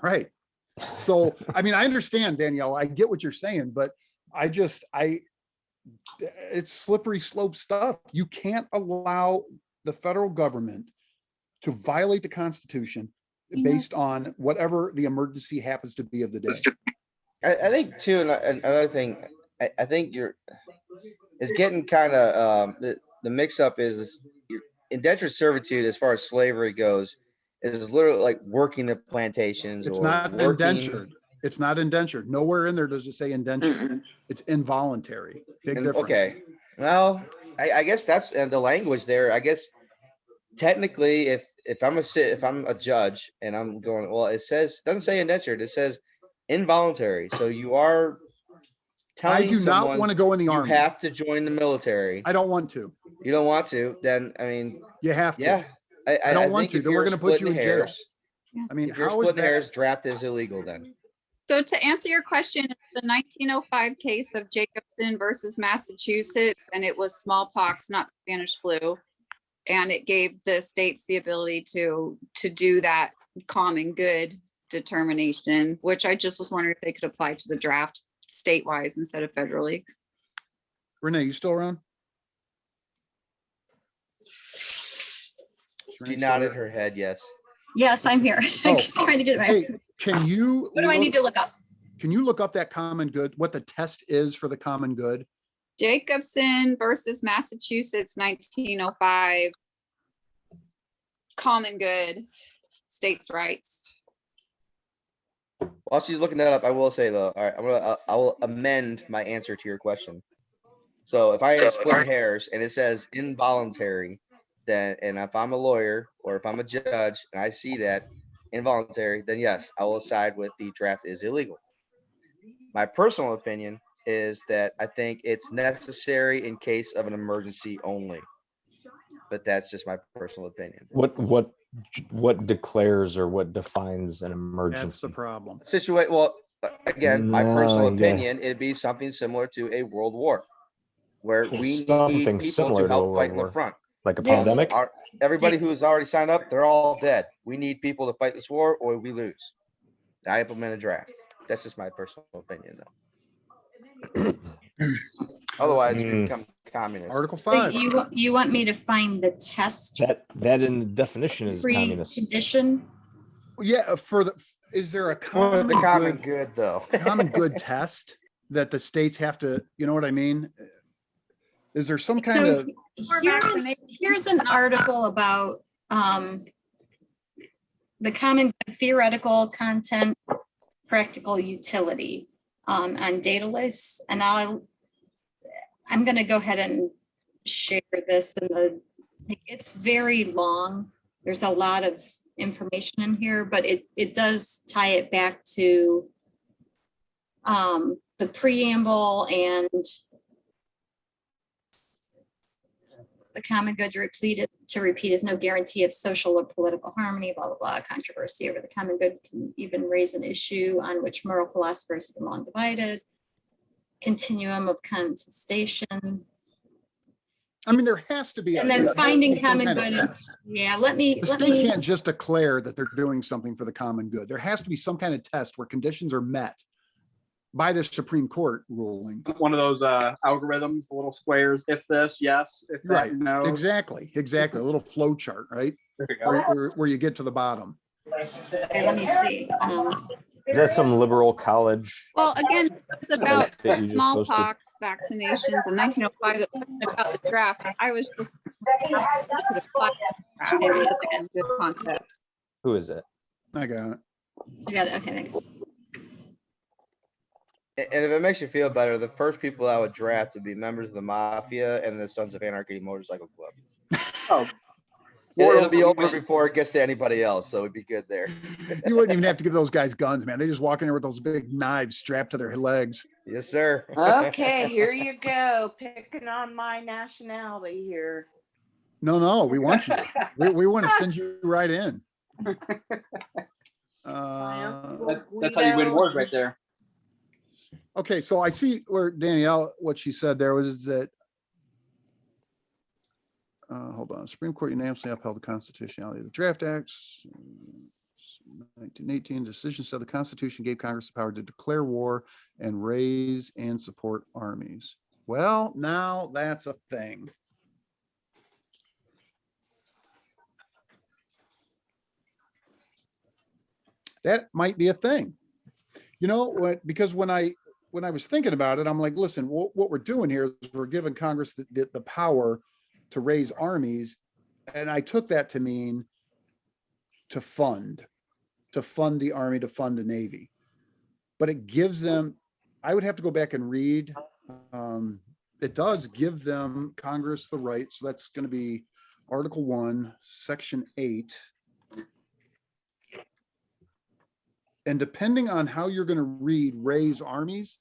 Right. So, I mean, I understand, Danielle, I get what you're saying, but it's slippery slope stuff. You can't allow the federal government to violate the Constitution based on whatever the emergency happens to be of the day. I think too, another thing, I think it's getting kind of the mix up is this, indentured servitude as far as slavery goes is literally like working the plantations. It's or not working, indentured. It's not indentured. Nowhere in there does it say indentured. Mm-mm. It's involuntary. Big difference. Okay, well, I guess that's the language there. I guess technically, if I'm a judge and I'm going, well, doesn't say indentured. It says involuntary. So you are telling I do not someone want to go in the you army. have to join the military. I don't want to. You don't want to, then I mean, You have to. yeah. I don't want think to. if Then we're you're going to put you in splitting jail. hairs- I mean, If you're how is splitting that? hairs, draft is illegal then. So to answer your question, it's the 1905 case of Jacobson versus Massachusetts, and it was smallpox, not Spanish flu. And it gave the states the ability to do that common good determination, which I just was wondering if they could apply to the draft statewide instead of federally. Renee, you still around? She nodded her head, yes. Yes, I'm here. I'm Oh, just trying to get my, Hey, can you? what do I need to look up? Can you look up that common good, what the test is for the common good? Jacobson versus Massachusetts, 1905. Common good, states' rights. While she's looking that up, I will say though, all right, I will amend my answer to your question. So if I split hairs and it says involuntary, then, and if I'm a lawyer or if I'm a judge and I see that involuntary, then yes, I will side with the draft is illegal. My personal opinion is that I think it's necessary in case of an emergency only. But that's just my personal opinion. What declares or what defines an That's emergency? the problem. Well, again, my personal No, yeah. opinion, it'd be something similar to a world war, where Well, we something need people similar to to a help world fight in the war. front. Like a There's- pandemic? Everybody who's already signed up, they're all dead. We need people to fight this war, or we lose. I implement a draft. That's just my personal opinion, though. Otherwise, we Mm. become communists. Article So 5. you want me to find the test That in the definition is communist. condition? Yeah, is there a For the common common good, though. common good test that the states have to, you know what I mean? Is there some kind So of, here's an article about the common good theoretical content, practical utility on Daedalus, and I'm going to go ahead and share this it's very long. There's a lot of information in here, but it does tie it back to the preamble and the common good to repeat is no guarantee of social or political harmony, blah, blah, blah. Controversy over the common good can even raise an issue on which moral philosophers have been long divided. Continuum of contestation. I mean, there has to be. And then there has to finding be some common kind of good. test. Yeah, let me. The state can't just declare that they're doing something for the common good. There has to be some kind of test where conditions are met by the Supreme Court ruling. One of those algorithms, the little squares, if this, yes, if that, Right, no. exactly. A little flow chart, right? There you go. Where you get to the bottom. Okay, let me see. Is that some liberal college? Well, again, it's about that you just posted? smallpox vaccinations in 1905. It's talking about the draft. I was just asking if you could apply that draft. Maybe it's a good concept. Who is it? I got it. You got it. Okay, thanks. And if it makes you feel better, the first people I would draft would be members of the mafia and the Sons of Anarchy Motorcycle Club. Oh, It'll be over before it gets to anybody else, so it'd be good there. You wouldn't even have to give those guys guns, man. They just walk in there with those big knives strapped to their legs. Yes, sir. Okay, here you go. Picking on my nationality here. No, we want you. We want to send you right in. That's how you win wars right there. Okay, so I see where Danielle, what she said there was that, hold on, Supreme Court unanimously upheld the constitutionality of the Draft Acts. 1918 decision said the Constitution gave Congress the power to declare war and raise and support armies. Well, now that's a thing. That might be a thing. You know what? Because when I was thinking about it, I'm like, listen, what we're doing here is we're giving Congress the power to raise armies. And I took that to mean to fund the army, to fund the Navy. But it gives them, I would have to go back and read. It does give them, Congress, the right. So that's going to be Article 1, Section 8. And depending on how you're going to read raise armies,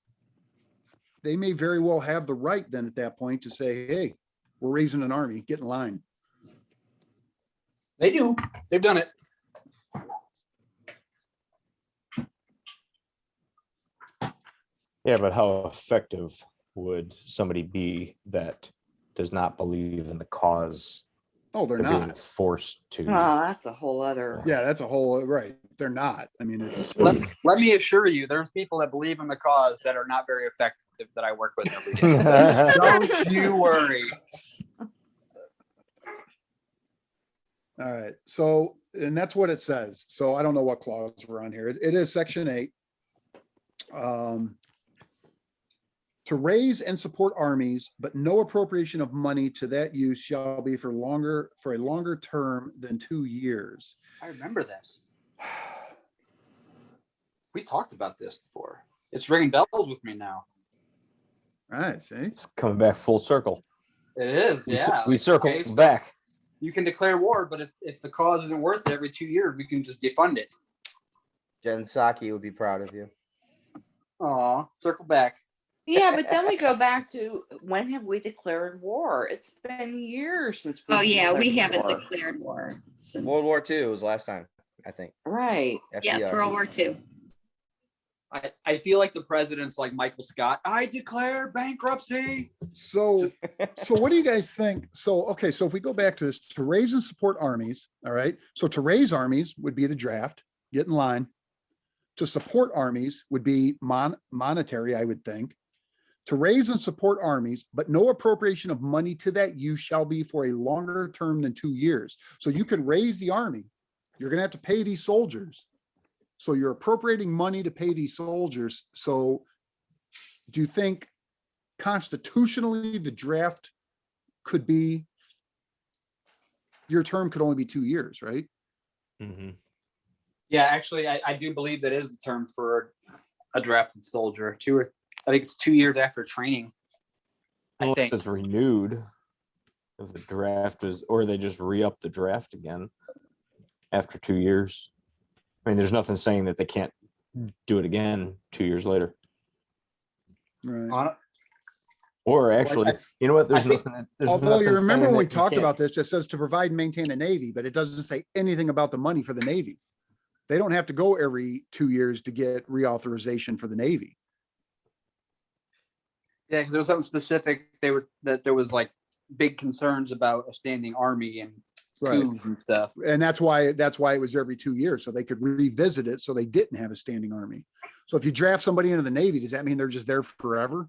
they may very well have the right then at that point to say, hey, we're raising an army, get in line. They do. They've done it. Yeah, but how effective would somebody be that does not believe in the cause? Oh, they're being not. forced to. Oh, that's a whole other. Yeah, that's a whole, right. They're not. I mean, it's. Let me assure you, there's people that believe in the cause that are not very effective that I work with every day. Don't you worry. All right. So, and that's what it says. So I don't know what clause we're on here. It is Section 8. To raise and support armies, but no appropriation of money to that use shall be for a longer term than 2 years. I remember this. We talked about this before. It's ringing bells with me now. All right, see? It's coming back full circle. It is, yeah. We circle okay, so back. You can declare war, but if the cause isn't worth it every 2 years, we can just defund it. Jen Psaki would be proud of you. Aw, circle back. Yeah, but then we go back to when have we declared war? It's been years since. Oh, yeah, we declared haven't war. declared war since. World War II was last time, I think. Right. Yes, FDR. World War II. I feel like the president's like Michael Scott. I declare bankruptcy. So what do you guys think? So, okay, so if we go back to this, to raise and support armies, all right? So to raise armies would be the draft, get in line. To support armies would be monetary, I would think. To raise and support armies, but no appropriation of money to that use shall be for a longer term than 2 years. So you can raise the army. You're going to have to pay these soldiers. So you're appropriating money to pay these soldiers. So do you think constitutionally the draft could be, your term could only be 2 years, right? Mm-hmm. Yeah, actually, I do believe that is the term for a drafted soldier. I think it's 2 years after training. Unless it's renewed. If the draft is, or they just re-up the draft again after 2 years. I mean, there's nothing saying that they can't do it again 2 years later. Right. Or actually, you know what? There's think- nothing. There's Although nothing you remember saying when we that you talked can't- about this, it says to provide and maintain a Navy, but it doesn't say anything about the money for the Navy. They don't have to go every 2 years to get reauthorization for the Navy. Yeah, 'cause there was something specific. There was like big concerns about a standing army, and Right. coups and stuff. And that's why it was every 2 years, so they could revisit it, so they didn't have a standing army. So if you draft somebody into the Navy, does that mean they're just there forever?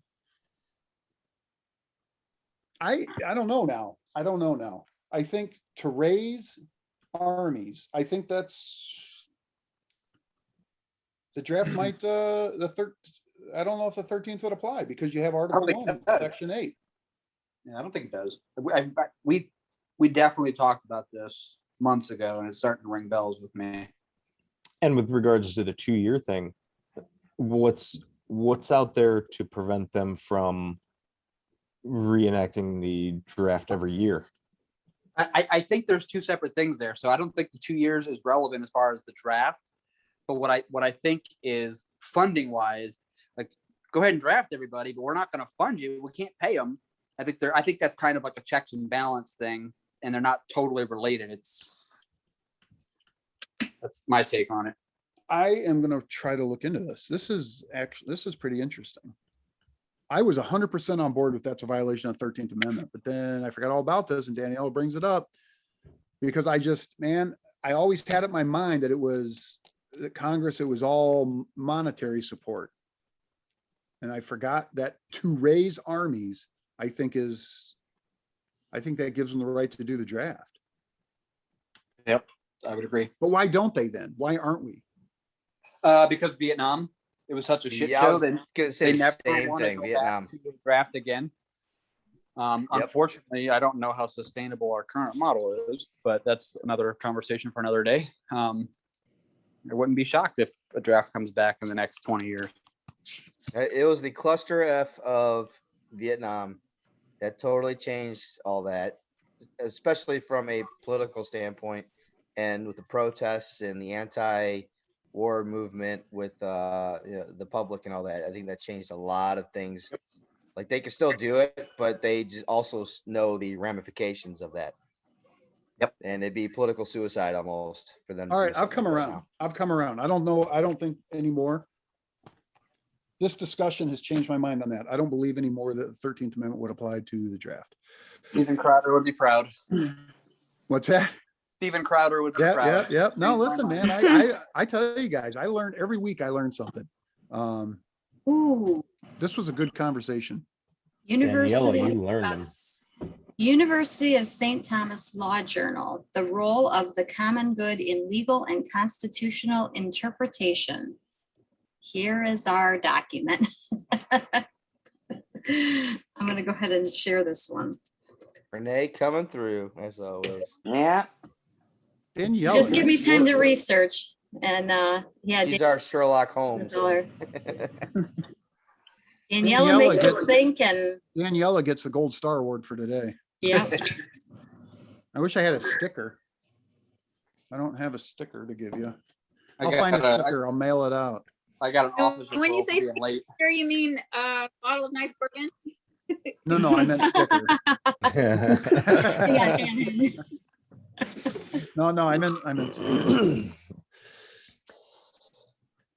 I don't know now. I don't know now. I think to raise armies, I think that's the draft might, I don't know if the 13th would apply because you have Article think 1, it does. Section 8. Yeah, I don't think it does. We definitely talked about this months ago, and it's starting to ring bells with me. And with regards to the 2-year thing, what's out there to prevent them from reenacting the draft every year? I think there's two separate things there. So I don't think the 2 years is relevant as far as the draft. But what I think is funding wise, like go ahead and draft everybody, but we're not going to fund you. We can't pay them. I think that's kind of like a checks and balance thing, and they're not totally related. That's my take on it. I am going to try to look into this. This is pretty interesting. I was 100% on board with that's a violation of 13th Amendment, but then I forgot all about this, and Danielle brings it up because I always had it in my mind that it was that Congress, it was all monetary support. And I forgot that to raise armies, I think that gives them the right to do the draft. Yep, I would agree. But why don't they then? Why aren't we? Because Vietnam, it was such a shit Yeah, I show. was gonna say They the never same want to thing, go Vietnam. back to the draft again. Unfortunately, I don't know how sustainable our current model is, but that's another conversation for another day. I wouldn't be shocked if a draft comes back in the next 20 years. It was the cluster F of Vietnam that totally changed all that, especially from a political standpoint and with the protests and the anti-war movement with the public and all that. I think that changed a lot of things. Like they can still do it, but they just also know the ramifications of that. Yep. And it'd be political suicide almost for them. All to right, do I've come something like that around. now. I've come around. I don't know. I don't think anymore. This discussion has changed my mind on that. I don't believe anymore that the 13th Amendment would apply to the draft. Stephen Crowder would be proud. What's that? Stephen Crowder would be Yeah, proud. yeah. No, Changed my listen, mind. man, I tell you guys, I learned every week. I learned something. Ooh, This was a good conversation. University you learned of, them. University of St. Thomas Law Journal, the role of the common good in legal and constitutional interpretation. Here is our document. I'm going to go ahead and share this one. Renee coming through as always. Yeah. Danielle, Just give me nice time to work. research. And yeah, She's our Sherlock Holmes. Daniela makes us think, and Daniela gets the gold star award for today. yeah. I wish I had a sticker. I don't have a sticker to give you. I I'll got find a a- sticker. I'll mail it out. I got an office. When you say being late. Here you mean bottle of nice bourbon? No, I meant sticker. Yeah. No, I meant sticker.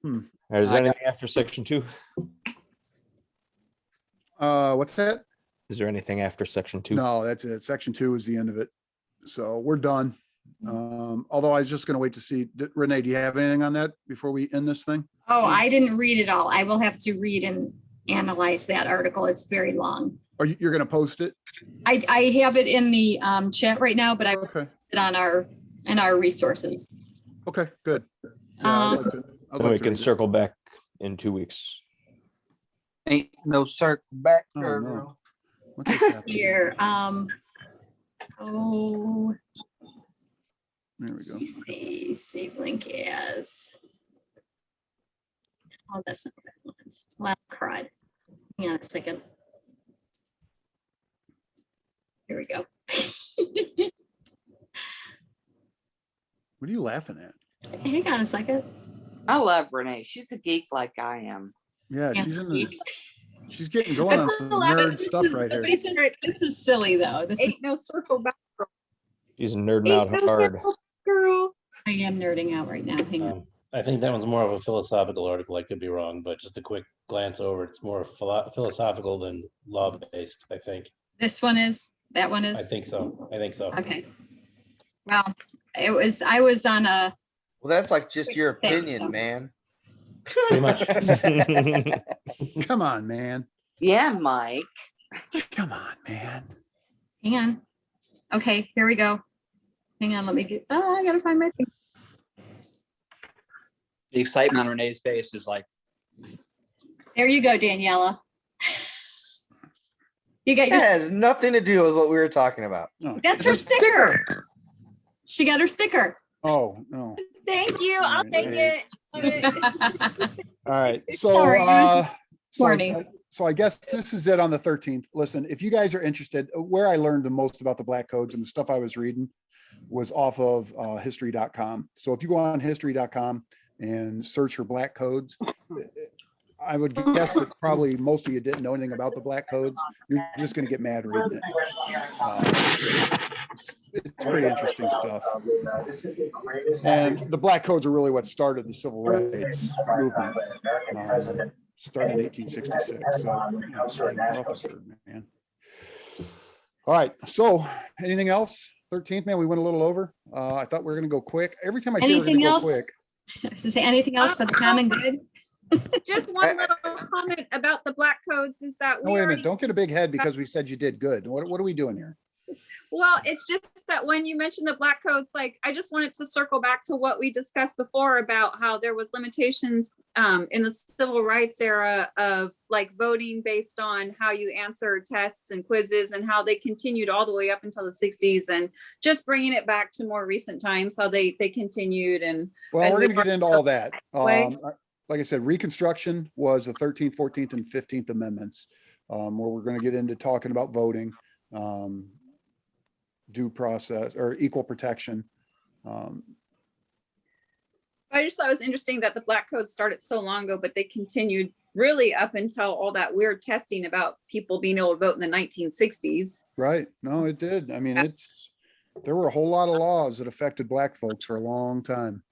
Is there anything after section 2? What's that? Is there anything after section 2? No, that's it. Section 2 is the end of it. So we're done. Although I was just gonna wait to see, Renee, do you have anything on that before we end this thing? Oh, I didn't read it all. I will have to read and analyze that article. It's very long. You're gonna post it? I have it in the chat right now, but I put Okay, it on our resources. okay, good. Yeah, I'd like to- I'd Then like we to can read it. circle back in 2 weeks. Ain't no circle back. Oh, girl. no. What just happened? Here, oh, There we go. let me see, save link as. Oh, that's not what I want. Well, crud. Hang on a second. Here we go. What are you laughing at? Hang on a second. I love Renee. She's a geek like I am. Yeah, Yeah. she's getting going on That's some a lot of- nerd stuff right here. This is silly though. This is, Ain't no circle back. She's nerding out hard. Girl. I am nerding out right now. Hang on. I think that one's more of a philosophical article. I could be wrong, but just a quick glance over, it's more philosophical than law-based, I think. This one is, that one I is, think so. I think so. okay. Well, I was on a, Well, that's like just your Thanks, opinion, so. man. Pretty much. Come on, man. Yeah, Mike. Come on, man. hang on. Okay, here we go. Hang on, let me get, I gotta find my thing. The excitement on Renee's face is like, There you go, Daniela. You got That your, has nothing to do with what we were talking about. No, that's it's her a sticker. She got her sticker. Oh, no. Thank you. I'll Right, take right. it. All right. So, Sorry, it was so, corny. so I guess this is it on the 13th. Listen, if you guys are interested, where I learned the most about the black codes and the stuff I was reading was off of history.com. So if you go on history.com and search for black codes, I would guess that probably most of you didn't know anything about the black codes. You're just going to get mad reading it. It's pretty interesting stuff. And the black codes are really what started the civil rights movement. Started in 1866. So, Rutherford, man. All right. So anything else? 13th, man, we went a little over. I thought we were going to go quick. Every time I say we're going Anything to go else? quick. I was gonna say, anything else for the common good? Just one little comment about the black codes is that No, we wait a minute. already, Don't get a big head because we said you did good. What are we doing here? well, it's just that when you mentioned the black codes, like, I just wanted to circle back to what we discussed before about how there was limitations in the civil rights era of like voting based on how you answer tests and quizzes, and how they continued all the way up until the 60s, and just bringing it back to more recent times, how they continued. And Well, we're we going to get into all that. way. Like I said, Reconstruction was the 13th, 14th, and 15th Amendments, where we're going to get into talking about voting, due process or equal protection. I just thought it was interesting that the black codes started so long ago, but they continued really up until all that weird testing about people being able to vote in the 1960s. Right. No, it did. I mean, there were a whole lot of laws that affected black folks for a long time.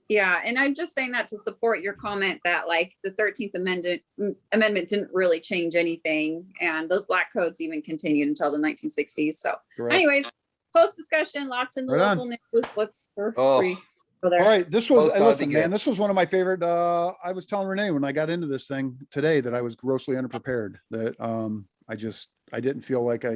Yeah, and I'm just saying that to support your comment that like the 13th Amendment didn't really change anything, and those black codes even continued until the 1960s. So Correct. anyways, post discussion, lots in the Right on. local news. Let's Oh. go there. All right. This was, Post ought to be listen, man, good. this was one of my favorite, I was telling Renee when I got into this thing today that I was grossly underprepared, that I didn't feel like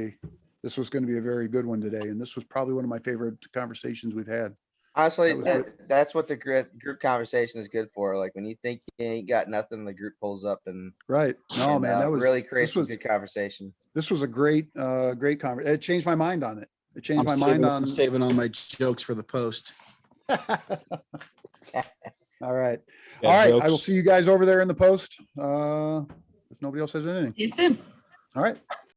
this was going to be a very good one today. And this was probably one of my favorite conversations we've had. Honestly, That was that's what the group conversation is good for. Like when you think you ain't got nothing, the group pulls up and, Right. No, man, that was really creates this some was, good conversation. this was a great conversation. It changed my mind on it. It changed I'm my mind on. saving all my jokes for the post. All right. Yeah, All right. jokes. I will see you guys over there in the post. If nobody else has anything. See you soon. All right.